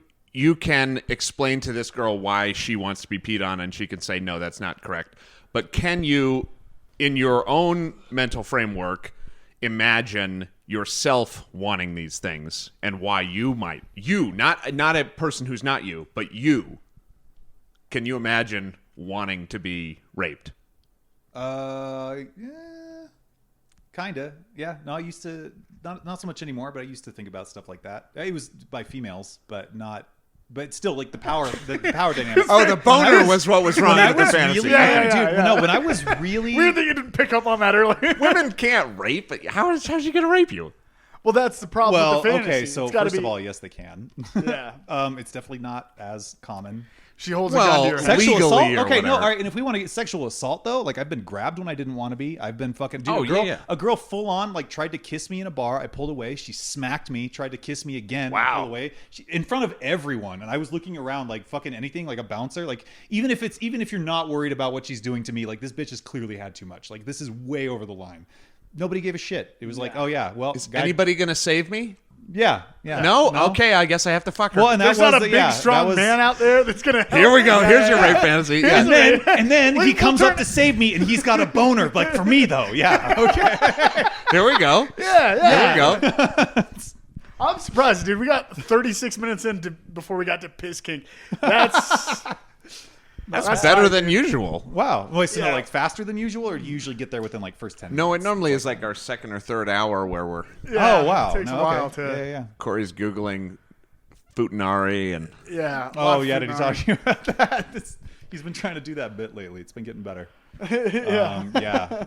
can explain to this girl why she wants to be peed on, and she can say no, that's not correct. But can you, in your own mental framework, imagine yourself wanting these things and why not a person who's not you, but you. Can you imagine wanting to be raped? Yeah, kinda. Yeah. No, I used to not so much anymore, but I used to think about stuff like that. It was by females, but still, like the power dynamics. Oh, the boner was what was wrong with the fantasy. Dude, when I was really Weird that you didn't pick up on that earlier. Women can't rape, but how's she gonna rape you? Well, that's the problem with the fantasy. Okay, so first of all, yes, they can. Yeah. It's definitely not as common. She holds a gun to your head. Sexual legally assault? or Okay, whatever. no, all right. And if we want to get sexual assault, though, like I've been grabbed when I didn't want to be. I've been fucking. Dude, a girl full on like tried to kiss me in a bar. I pulled away. She smacked me. Tried to kiss me again. Wow. I pulled away. In front of everyone, and I was looking around like fucking anything, like a bouncer. Like even if you're not worried about what she's doing to me, like this bitch has clearly had too much. Like this is way over the line. Nobody gave a shit. It was like, oh yeah, well, Is anybody gonna save me? Yeah. No? Okay, I guess I have to fuck her. Well, and There's not a big, strong man out there that's going to help. Here we go. you. Here's your rape fantasy. Yeah. And then he comes up to save me, and he's got a boner. Like for me, though, yeah. Okay. Here we go. Yeah. Here we go. I'm surprised, dude. We got 36 minutes in before we got to piss kink. That's better than usual. Wow. Wait, so Yeah. like faster than usual, or do you usually get there within like first 10 minutes? No, it normally is like our second or third hour where we're Yeah, Oh, wow. It takes No, a while okay. Yeah. Corey's Googling Futanari and Yeah. Oh, yeah. Did he talk to you about that? He's been trying to do that bit lately. It's been getting better. Yeah.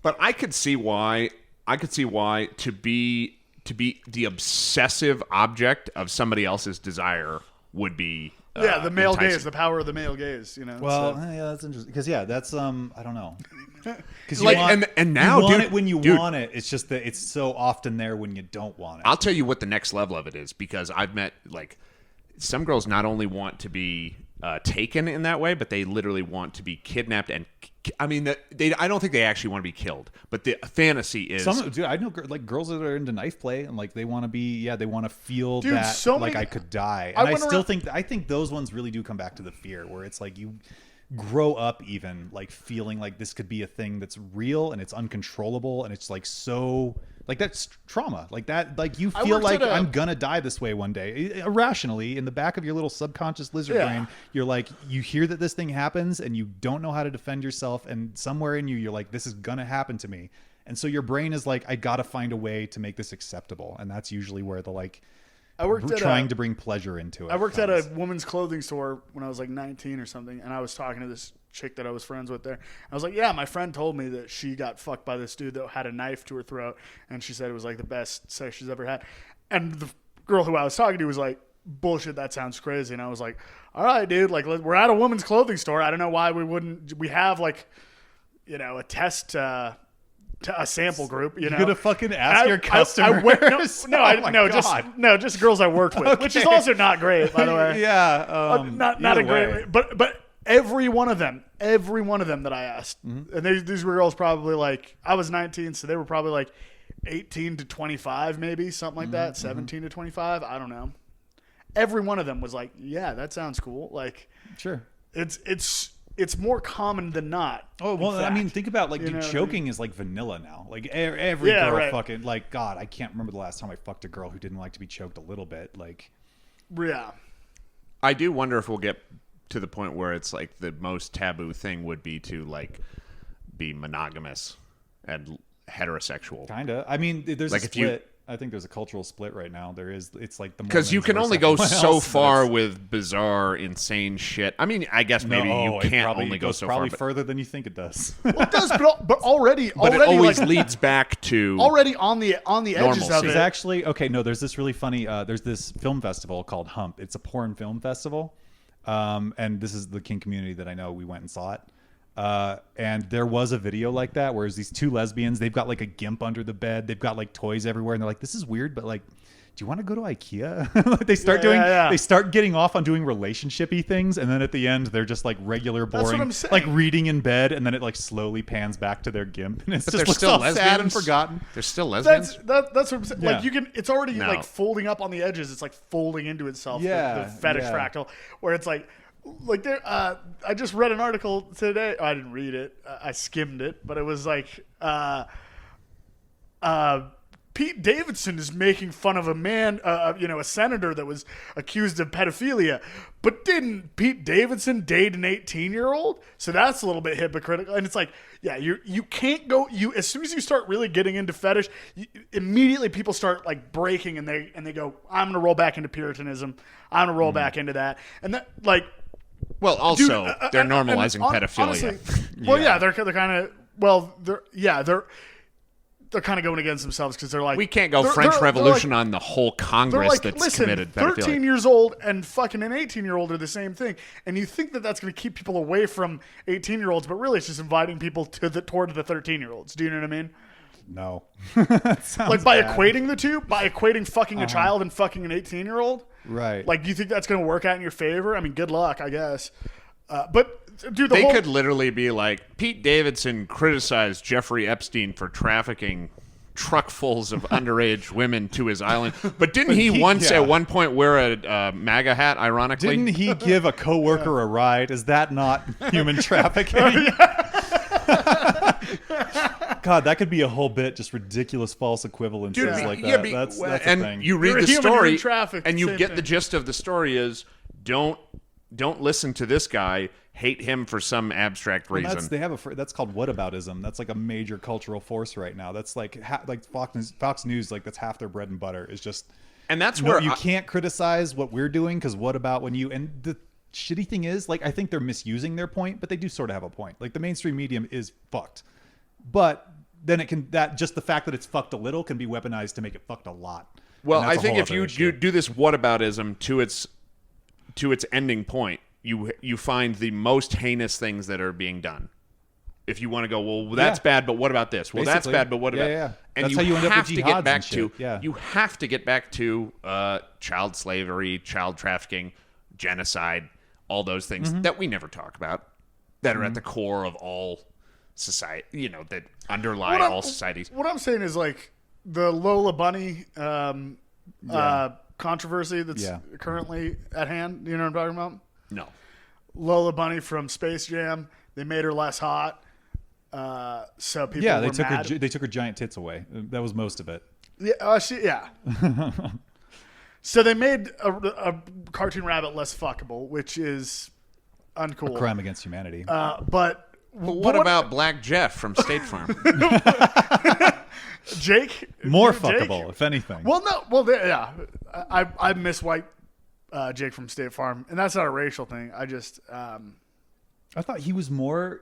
But I could see why to be the obsessive object of somebody else's desire would be the male enticing. gaze, the power of the male gaze, you know. Well, so. yeah, that's interesting. Because, that's, I don't know. Because Like, and now, you want dude, it when you dude, want it. It's just that it's so often there when you don't want it. I'll tell you what the next level of it is, because I've met like some girls not only want to be taken in that way, but they literally want to be kidnapped and. I mean, I don't think they actually want to be killed, but the fantasy is. Dude, I know like girls that are into knife play and like they want to be, they want to feel Dude, that so like many- I could die. And I think those ones really do come back to the fear where it's like you grow up even like feeling like this could be a thing that's real and it's uncontrollable and it's like so like that's trauma like that like you feel like I'm gonna die this way one day irrationally in the back of your little subconscious lizard brain. You're like you hear that this thing happens and you don't know how to defend yourself, and somewhere in you're like, this is gonna happen to me, and so your brain is like, I gotta find a way to make this acceptable, and that's usually where the like trying to bring pleasure into it. I worked at a woman's clothing store when I was like 19 or something, and I was talking to this chick that I was friends with there. I was like, yeah, my friend told me that she got fucked by this dude that had a knife to her throat, and she said it was like the best sex she's ever had. And the girl who I was talking to was like, bullshit, that sounds crazy. And I was like, all right, dude, like we're at a women's clothing store. I don't know why we have like, you know, a test, a sample group, you know. You're gonna fucking ask your customers? Just girls I worked with, which is also not great, by the way. Yeah, not a great, but every one of them that I asked, and these were girls probably like, I was 19, so they were probably like 18 to 25, maybe something like that, 17 to 25. I don't know. Every one of them was like, yeah, that sounds cool. Like, sure, it's more common than not. Oh, well, I mean, think about like, dude, choking is like vanilla now. Like every girl fucking, like, God, I can't remember the last time I fucked a girl who didn't like to be choked a little bit. Like, yeah. I do wonder if we'll get to the point where it's like the most taboo thing would be to like be monogamous and heterosexual. Kinda. I mean, there's like a split. I think there's a cultural split right now. There is. It's like the because you can only go so far with bizarre, insane shit. I mean, I guess maybe you can't only go so far. Probably further than you think it does. Well, it does, but already, it always leads back to already on the edges of it. There's actually there's this really funny. There's this film festival called Hump. It's a porn film festival, and this is the kink community that I know. We went and saw it. And there was a video like that where there's these two lesbians, they've got like a gimp under the bed, they've got like toys everywhere, and they're like, this is weird, but like, do you want to go to IKEA? Like they start they start getting off on doing relationship-y things, and then at the end they're just like regular, boring, like reading in bed, and then it like slowly pans back to their gimp, and it's just looks all sad and forgotten. They're still lesbians. That's what I'm saying. Like it's already like folding up on the edges. It's like folding into itself. The fetish fractal, where it's like there. I just read an article today. I didn't read it. I skimmed it, but it was like Pete Davidson is making fun of a man, a senator that was accused of pedophilia. But didn't Pete Davidson date an 18-year-old? So that's a little bit hypocritical. And it's like, yeah, you can't go. As soon as you start really getting into fetish, immediately people start like breaking, and they go, I'm gonna roll back into Puritanism. I'm gonna roll back into that, and that like. Well, also they're normalizing pedophilia. Honestly, they're kind of they're kind of going against themselves because they're like, we can't go French Revolution on the whole Congress that's committed pedophilia. 13 years old and fucking an 18-year-old are the same thing, and you think that that's going to keep people away from 18-year-olds, but really it's just inviting people toward the 13-year-olds. Do you know what I mean? No. Like by equating the two, by equating fucking a child and fucking an 18-year-old. Right. Like, do you think that's going to work out in your favor? I mean, good luck, I guess. But dude, they could literally be like, Pete Davidson criticized Jeffrey Epstein for trafficking truckfuls of underage women to his island. But didn't he once at one point wear a MAGA hat, ironically? Didn't he give a coworker a ride? Is that not human trafficking? God, that could be a whole bit, just ridiculous false equivalences like that. That's a thing. You read the story, and you get the gist of the story is don't listen to this guy. Hate him for some abstract reason. That's called whataboutism. That's like a major cultural force right now. That's like Fox News. Like that's half their bread and butter. Is just, and that's where you can't criticize what we're doing because what about when you and the shitty thing is like I think they're misusing their point, but they do sort of have a point. Like the mainstream medium is fucked, but then just the fact that it's fucked a little can be weaponized to make it fucked a lot. Well, I think if you do this whataboutism to its ending point, you find the most heinous things that are being done. If you want to go, well, that's bad, but what about this? Well, basically, that's bad, but what about? Yeah. And that's how you end up with jihads you have to get back to child slavery, child trafficking, genocide, all those things that we never talk about that are at the core of all society. That underlie all societies. What I'm saying is like the Lola Bunny controversy that's currently at hand. You know what I'm talking about? No. Lola Bunny from Space Jam. They made her less hot. So people were mad. They took her giant tits away. That was most of it. Yeah. So they made a cartoon rabbit less fuckable, which is uncool. A crime against humanity. But what about Black Jeff from State Farm? Jake? More fuckable, if anything. Well, no. Well, I miss white Jake from State Farm, and that's not a racial thing. I just I thought he was more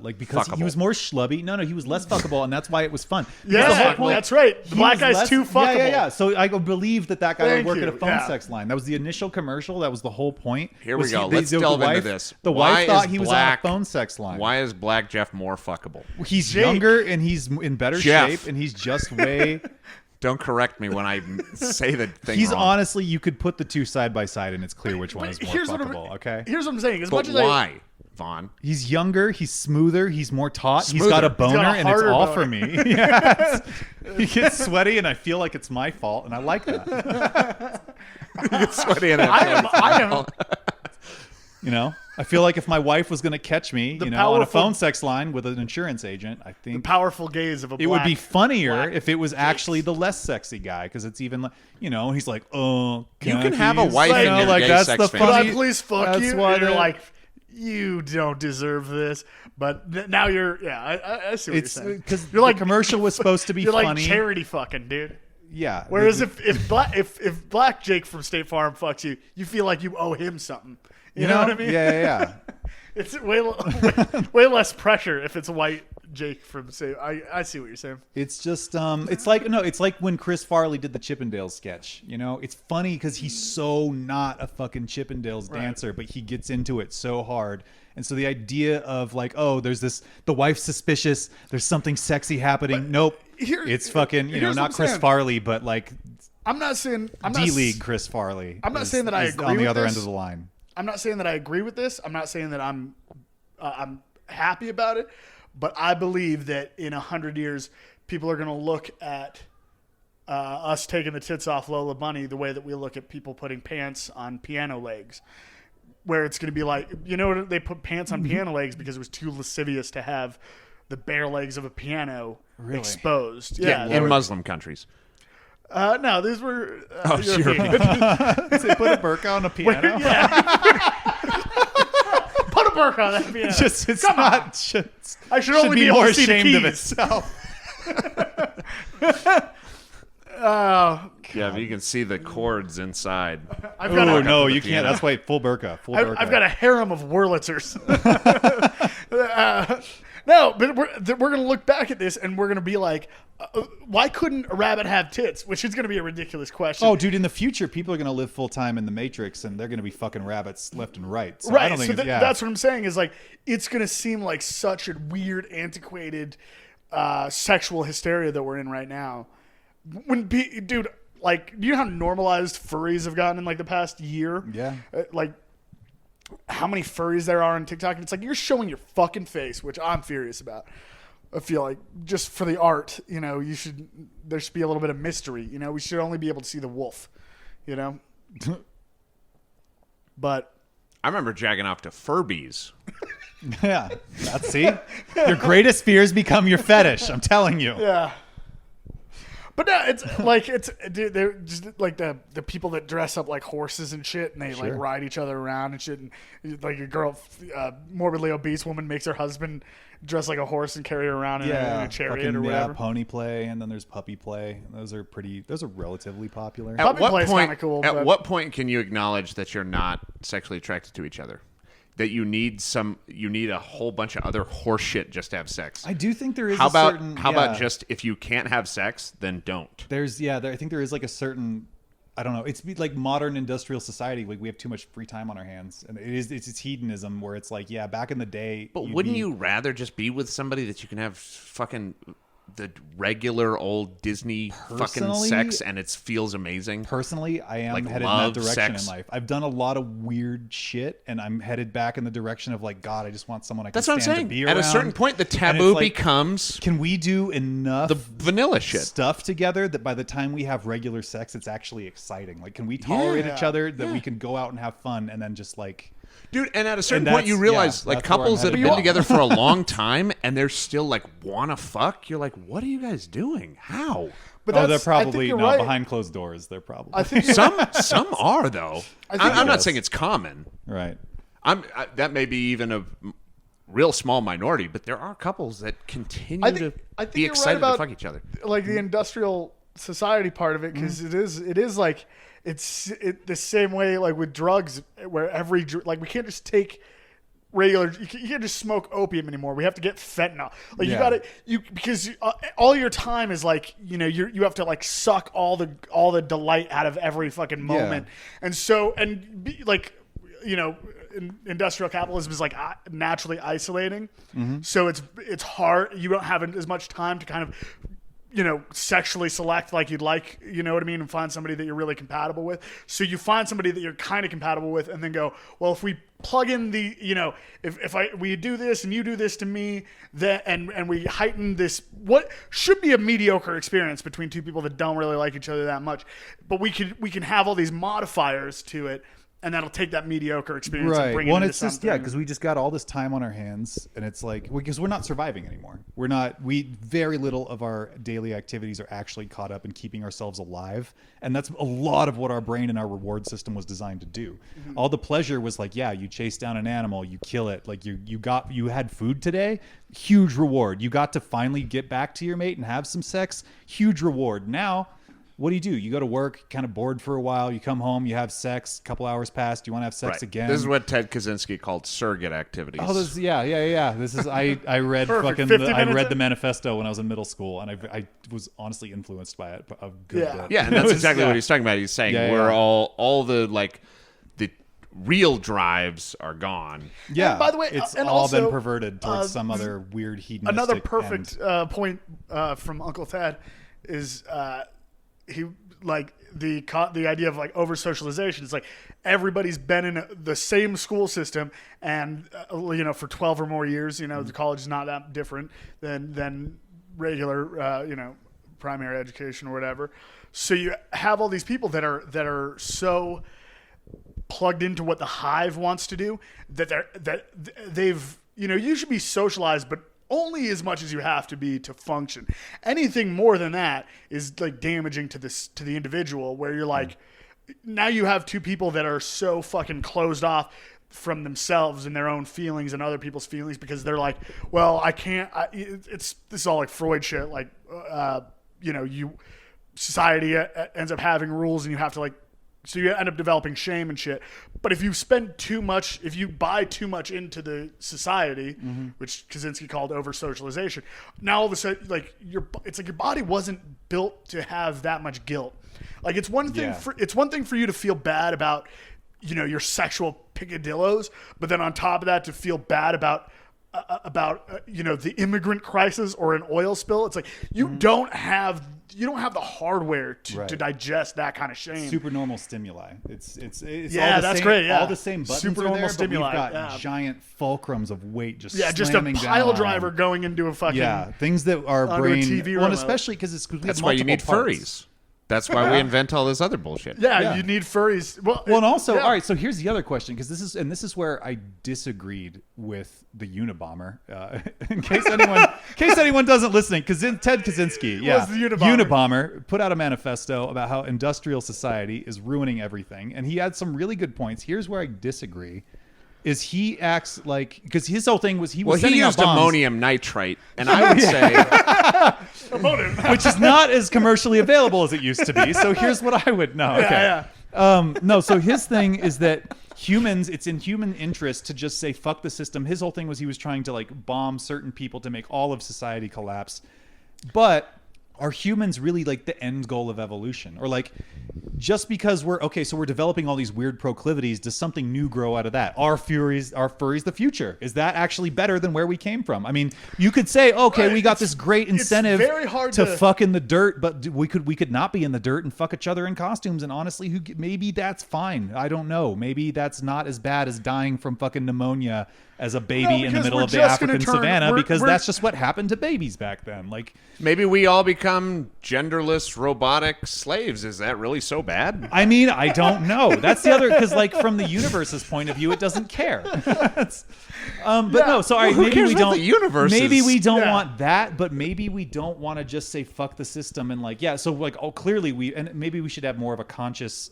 like because Fuckable. he was more schlubby. No, he was less fuckable, and that's why it was fun. Yeah, Because the whole point- that's right. The he black was guy's less- too fuckable. Yeah. So I believe that guy Thank would work at a you. phone Yeah. sex line. That was the initial commercial. That was the whole point. Here we Was go. the- Let's the delve wife- into this. The Why wife thought is he was Black- on a phone sex line. Why is Black Jeff more fuckable? He's Jake. younger and he's in better Jeff. shape, and he's just way. Don't correct me when I say the thing He's wrong. honestly, you could put the two side by side, and it's clear which one is more Here's what I'm- fuckable. Okay. Here's what I'm saying. As But much as why, Vaughn? He's younger, he's smoother, he's more taut, he's Smoother. got a He's boner, got a and it's harder all boner. for me. Yes. He gets sweaty, and I feel like it's my fault, and I like that. Sweaty and I am You know, I feel like if my wife was going to catch me, on a powerful- phone sex line with an insurance agent, I think powerful gaze of a it would be funnier black if it was actually the less sexy guy, because it's even like, he's like, oh, You can have a he's- wife in your like gay that's sex the fan. Could funny. I please fuck that's you? why And you're the- like, you don't deserve this. But now you're, I see what it's you're saying. because You're like the commercial was supposed to be you're funny. like charity fucking, dude. Yeah. Whereas if Black Jake from State Farm fucks you, you feel like you owe him something. You know what I mean? Yeah. It's way less pressure if it's a white Jake from State. I see what you're saying. It's just it's like when Chris Farley did the Chippendales sketch. It's funny because he's so not a fucking Chippendales dancer, but he gets into it so hard. And so the idea of like, oh, there's this, the wife's suspicious, there's something sexy happening. Nope. It's fucking, here's what not I'm Chris saying. Farley, but like I'm not saying D-League Chris Farley. I'm not is- saying that I is agree on the with other this. end of the line. I'm not saying that I agree with this. I'm not saying that I'm happy about it, but I believe that in 100 years, people are going to look at us taking the tits off Lola Bunny the way that we look at people putting pants on piano legs, where it's going to be like, they put pants on piano legs because it was too lascivious to have the bare legs of a piano exposed. Yeah, in Muslim countries. No, these were European. They put a burqa on a piano. Put a burqa on that piano. It's Come not. on. Just, I should only be more able to see the ashamed of keys. itself. Yeah, but you can see the chords inside. I've got Oh a, no, the you can't. piano. That's why full burqa. Full burqa. I've got a harem of Wurlitzers. No, but we're going to look back at this and we're going to be like, why couldn't a rabbit have tits? Which is going to be a ridiculous question. Oh, dude! In the future, people are going to live full time in the Matrix, and they're going to be fucking rabbits left and right. So I right. don't think So it's, that's what I'm saying is like, it's going to seem like such a weird, antiquated sexual hysteria that we're in right now. Dude, like, do you know how normalized furries have gotten in like the past year? Yeah. Like, how many furries there are on TikTok, and it's like you're showing your fucking face, which I'm furious about. I feel like just for the art, there should be a little bit of mystery. We should only be able to see the wolf, But I remember jacking off to Furbies. Yeah. See, your greatest fears become your fetish. I'm telling you. yeah. But no, it's like dude, they're just like the people that dress up like horses and shit, and they like Sure. ride each other around and shit. And like a girl, morbidly obese woman makes her husband dress like a horse and carry her around in a chariot fucking, or whatever. pony play, and then there's puppy play. Those are relatively popular. Puppy play's kinda cool, At but- what point can you acknowledge that you're not sexually attracted to each other? That you need a whole bunch of other horse shit just to have sex. I do think there is How a about certain, how about just if you can't have sex, then don't. I think there is like a certain, I don't know, it's like modern industrial society, like we have too much free time on our hands, and it's hedonism where it's like, back in the day, But wouldn't you rather just be with somebody that you can have fucking the regular old Disney fucking Personally- sex and it feels amazing? Personally, I am Like headed love, in that direction sex. in life. I've done a lot of weird shit, and I'm headed back in the direction of like, God, I just want someone I can That's what I'm stand saying. to be At a around. certain point, the And it's taboo like, becomes can we do enough the vanilla shit. stuff together that by the time we have regular sex, it's actually exciting? Like, can we tolerate each other that we can go out and have fun, and then just like, Dude, and at a certain And point, you that's- realize, yeah, like, that's where couples I'm that have headed. been together for a long time and they're still, like, wanna fuck, you're like, what are you guys doing? How? But they're that's- I think probably you're no right. behind closed doors. They're probably I think Some are, though. I'm not yes. saying it's common. right. That may be even a real small minority, but there are couples that continue to be you're right excited to about, fuck each other. like the industrial society part of it, because it is like it's the same way like with drugs, where like we can't just take regular. You can't just smoke opium anymore. We have to get fentanyl. Like you got to because all your time is like you have to like suck all the delight out of every fucking moment, and so industrial capitalism is like naturally isolating, so it's hard. You don't have as much time to kind of sexually select like you'd like, you know what I mean, and find somebody that you're really compatible with. So you find somebody that you're kind of compatible with, and then go, well, if we plug in the, we do this and you do this to me, that and we heighten this what should be a mediocre experience between two people that don't really like each other that much, but we can have all these modifiers to it. And that'll take that mediocre experience and bring it into something. Just because we just got all this time on our hands, and it's like because we're not surviving anymore. Very little of our daily activities are actually caught up in keeping ourselves alive, and that's a lot of what our brain and our reward system was designed to do. Mm-hmm. All the pleasure was like, you chase down an animal, you kill it, like you had food today, huge reward. You got to finally get back to your mate and have some sex, huge reward. Now, what do? You go to work, kind of bored for a while. You come home, you have sex. A couple hours pass. Do you want to have sex again? This is what Ted Kaczynski called surrogate activities. Oh, This is I read the manifesto when I was in middle school, and I was honestly influenced by it. A good bit. Yeah, and that's exactly what he's talking about. He's saying we're all the the real drives are gone. Yeah. And by the way, it's and all also, been perverted towards some other weird hedonistic. Another perfect point from Uncle Ted is. He like the idea of like over socialization. It's like everybody's been in the same school system, and for 12 or more years. The college is not that different than regular primary education or whatever. So you have all these people that are so plugged into what the hive wants to do that they've you should be socialized, but only as much as you have to be to function. Anything more than that is like damaging to the individual, where you're like, now you have two people that are so fucking closed off from themselves and their own feelings and other people's feelings, because they're like, well, I can't, this is all like Freud shit. Like, society ends up having rules, and you have to like, so you end up developing shame and shit. But if you if you buy too much into the society, which Kaczynski called over socialization, now all of a sudden, like it's like your body wasn't built to have that much guilt. Like it's one thing for you to feel bad about, your sexual picadillos, but then on top of that to feel bad about the immigrant crisis or an oil spill. It's like you don't have the hardware to digest that kind of shame. Supernormal stimuli. It's that's great. Yeah, all the same buttons supernormal are there, stimuli. But we've got giant fulcrums of weight just just a pile driver going into a fucking things that our brain. TV and especially because that's why you need furries. That's why we invent all this other bullshit. Yeah, you need furries. Well, and also, all right. So here's the other question, because this is where I disagreed with the Unabomber. In case anyone doesn't listen, because Ted Kaczynski, was the Unabomber put out a manifesto about how industrial society is ruining everything, and he had some really good points. Here's where I disagree. Is he acts like, because his whole thing was he used ammonium nitrate, and I would say which is not as commercially available as it used to be. So here's what I would know. No, so his thing is that it's in human interest to just say fuck the system. His whole thing was he was trying to like bomb certain people to make all of society collapse. But are humans really like the end goal of evolution? Or like, just because we're developing all these weird proclivities, does something new grow out of that? Are furries the future? Is that actually better than where we came from? I mean, you could say, okay, we got this great incentive to fuck in the dirt, but we could not be in the dirt and fuck each other in costumes. And honestly, maybe that's fine. I don't know. Maybe that's not as bad as dying from fucking pneumonia as a baby in the middle of the African savannah, because that's just what happened to babies back then. Like, maybe we all become genderless robotic slaves. Is that really so bad? I mean, I don't know. That's the other, because like from the universe's point of view, it doesn't care. No. So maybe we don't. Maybe we don't want that, but maybe we don't want to just say fuck the system and like So like, clearly maybe we should have more of a conscious.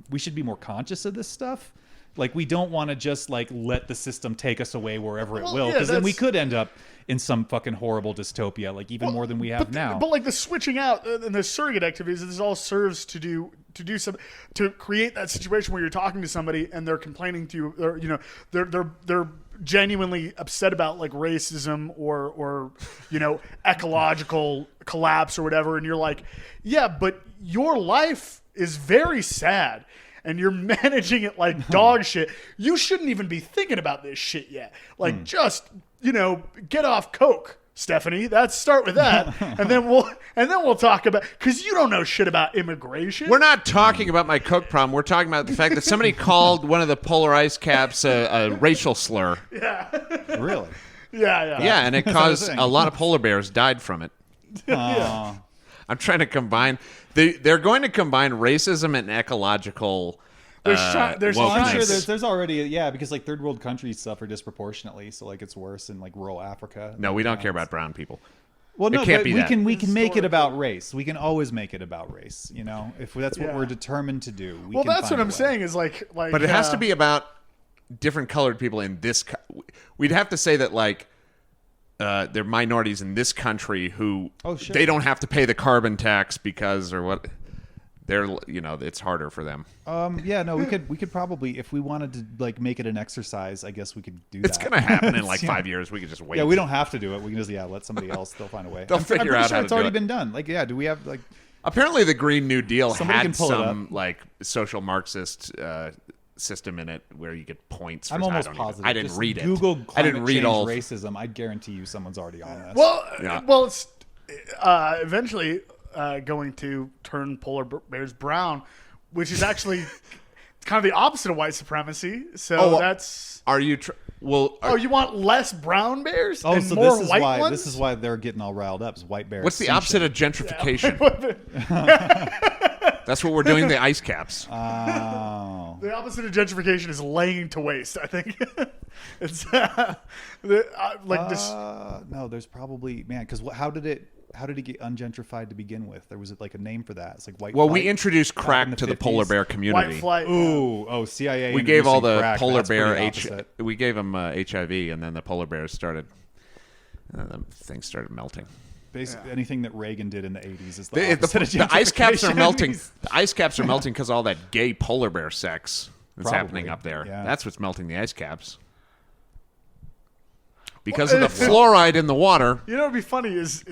We should be more conscious of this stuff. Like, we don't want to just like let the system take us away wherever it will, because then we could end up in some fucking horrible dystopia, like even more than we have now. But like the switching out and the surrogate activities, this all serves to create that situation where you're talking to somebody and they're complaining to you, or they're genuinely upset about like racism or ecological collapse or whatever, and you're like, yeah, but your life is very sad and you're managing it like dog shit. You shouldn't even be thinking about this shit yet. Like, just get off coke, Stephanie. Let's start with that, and then we'll talk about, because you don't know shit about immigration. We're not talking about my Coke problem. We're talking about the fact that somebody called one of the polar ice caps a racial slur. Yeah. Really? Yeah. Yeah, and it That's caused the thing. a lot of polar bears died from it. I'm trying to combine. They're going to combine racism and ecological. There's wokeness. Well, I'm sure there's already because like third world countries suffer disproportionately, so like it's worse in like rural Africa. No, we don't care about brown people. Well, no, it can't but be we that. can make it about race. We can always make it about race. If that's what we're determined to do. Well, that's what I'm saying is like. But it has to be about different colored people in this. We'd have to say that like. They're minorities in this country who they don't have to pay the carbon tax because or what they're it's harder for them. We could probably, if we wanted to like make it an exercise, I guess we could do It's that. gonna happen in like 5 years. We could just wait. Yeah, we don't have to do it. We can just let somebody else. They'll find a way. They'll I'm figure pretty out sure how to it's do already it. been done. Like, do we have like? Apparently, the Green New Deal Somebody can had pull it some up. like social Marxist system in it where you get points. For I'm almost I positive. I didn't Just read it. Google I climate didn't read change all. racism. I guarantee you, someone's already on this. Well, it's eventually going to turn polar bears brown, which is actually kind of the opposite of white supremacy. So that's. Are you? You want less brown bears and so more this is white why ones? this is why they're getting all riled up. Is white bears? What's the opposite of gentrification? That's what we're doing. The ice caps. Oh. The opposite of gentrification is laying to waste. I think it's this. No, there's probably because how did it get ungentrified to begin with? There was like a name for that. It's like white. Well, flight we introduced back crack in the to the 50s. polar bear community. White flight. CIA. We gave all introducing the crack. polar That's bear pretty opposite. We gave them HIV, and then the polar bears started. The things started melting. Basically, anything that Reagan did in the 80s is The ice caps are melting. The ice caps are melting because all that gay polar bear sex that's happening up there. yeah. That's what's melting the ice caps. Because of the fluoride in the water. You know what'd be funny is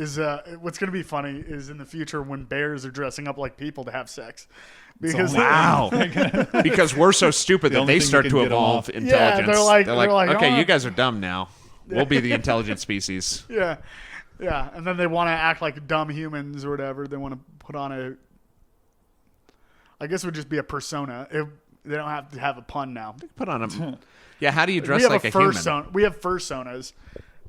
what's going to be funny is in the future when bears are dressing up like people to have sex. Because Wow. Because we're so stupid that only they thing start you to can get evolve off. intelligence. Yeah, they're like, okay, "Oh." you guys are dumb now. We'll be the intelligent species. Yeah, and then they want to act like dumb humans or whatever. They want to put on I guess it would just be a persona. They don't have to have a pun now. Put on a. Yeah, how do you dress We have like a human? We have fursonas.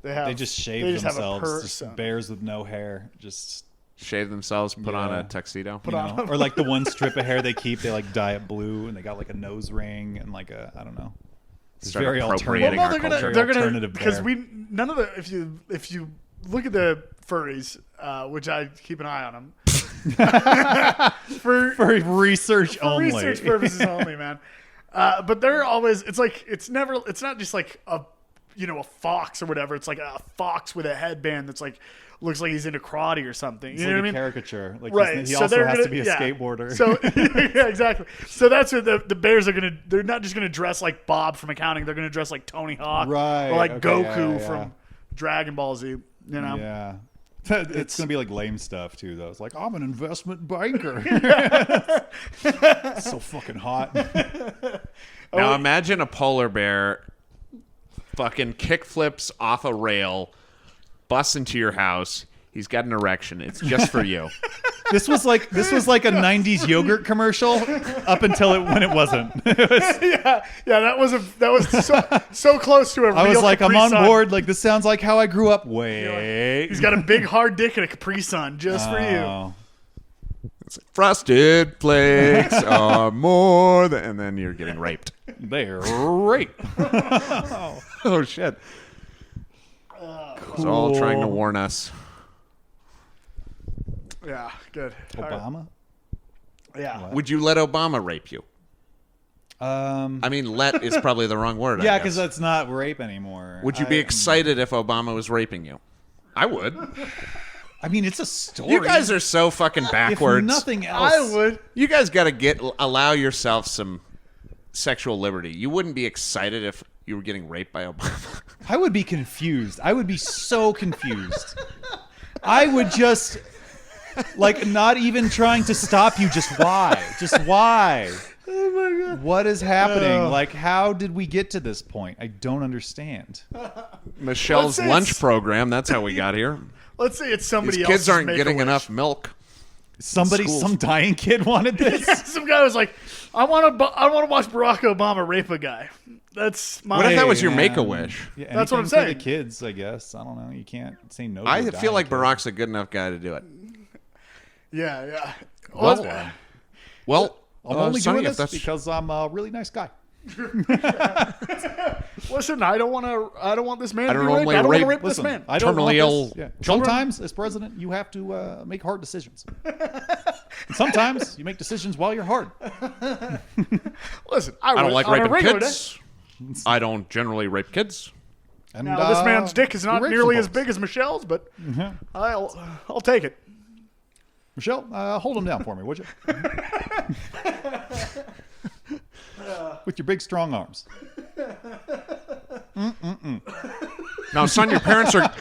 They just shave they just have a themselves. Just persona. bears with no hair. Just Shave themselves, put on Yeah. a tuxedo. or like the one strip of hair they keep, they like dye it blue, and they got like a nose ring and like a I don't know. It's Start very appropriating alternative. our culture. they're gonna alternative because bear. none of the if you look at the furries, which I keep an eye on them for research for only. research purposes only, man. But they're always it's not just like a fox or whatever. It's like a fox with a headband that's like looks like he's into karate or something. It's You know like what I a mean? caricature. Like Right. he So also they're has gonna- to be a yeah. skateboarder. So yeah, exactly. So that's what the bears are gonna. They're not just gonna dress like Bob from accounting. They're gonna dress like Tony Hawk, Right, or like okay, Goku yeah. from Dragon Ball Z. You know. Yeah. It's gonna be like lame stuff too, though. It's like I'm an investment banker. So fucking hot. Now imagine a polar bear fucking kickflips off a rail, busts into your house. He's got an erection. It's just for you. This was like a '90s yogurt commercial up until when it wasn't. Yeah, that was so close to a real I was like, Capri I'm on Sun. board. Like this sounds like how I grew up. Wait. He's got a big hard dick and a Capri Sun just for you. Oh. It's like, Frosted Flakes are more than... And then you're getting raped. They're rape. Oh, shit. It's all trying to warn us. Yeah, good. All right. Obama. Yeah. Would you let Obama rape you? I mean, let is probably the wrong word. Yeah, I because guess. that's not rape anymore. Would you be excited if Obama was raping you? I would. I mean, it's a story. You guys are so fucking backwards. If nothing else, I would. You guys got to allow yourself some sexual liberty. You wouldn't be excited if you were getting raped by Obama? I would be confused. I would be so confused. I would just, like, not even trying to stop you. Just why? Just why? Oh my God. What is happening? Like, how did we get to this point? I don't understand. Michelle's Let's say lunch it's- program. That's how we got here. Let's say it's somebody These else. kids aren't getting enough milk. Somebody, Schools. some dying kid wanted this. Some guy was like, I want to watch Barack Obama rape a guy. That's my. What if that was your man. Make-A-Wish? Yeah, That's what I'm anything for saying. the kids, I guess. I don't know. You can't say no. To I a feel dying like kid. Barack's a good enough guy to do it. Yeah. Well, I'm only Sonny, doing if this that's because I'm a really nice guy. Listen, I don't want this man. I to don't be raped. only I don't want to rape- rape this Listen, man. I don't Terminally want ill this. Yeah. children? Sometimes, as president, you have to make hard decisions. And sometimes you make decisions while you're hard. Listen, I don't like on a raping regular kids. I don't generally rape kids. And, Day, now, this man's dick is not we rape nearly some as folks. big as Michelle's, but I'll take it. Michelle, hold him down for me, would you? With your big, strong arms. Now, son, your parents are...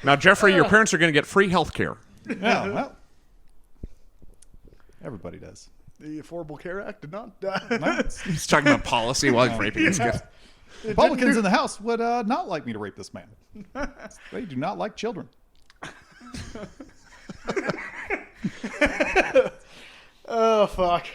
Now, Jeffrey, your parents are going to get free health care. Yeah, well, everybody does. The Affordable Care Act did not. He's talking about policy while he's raping his kids. Republicans in the House would not like me to rape this man. They do not like children. Oh fuck.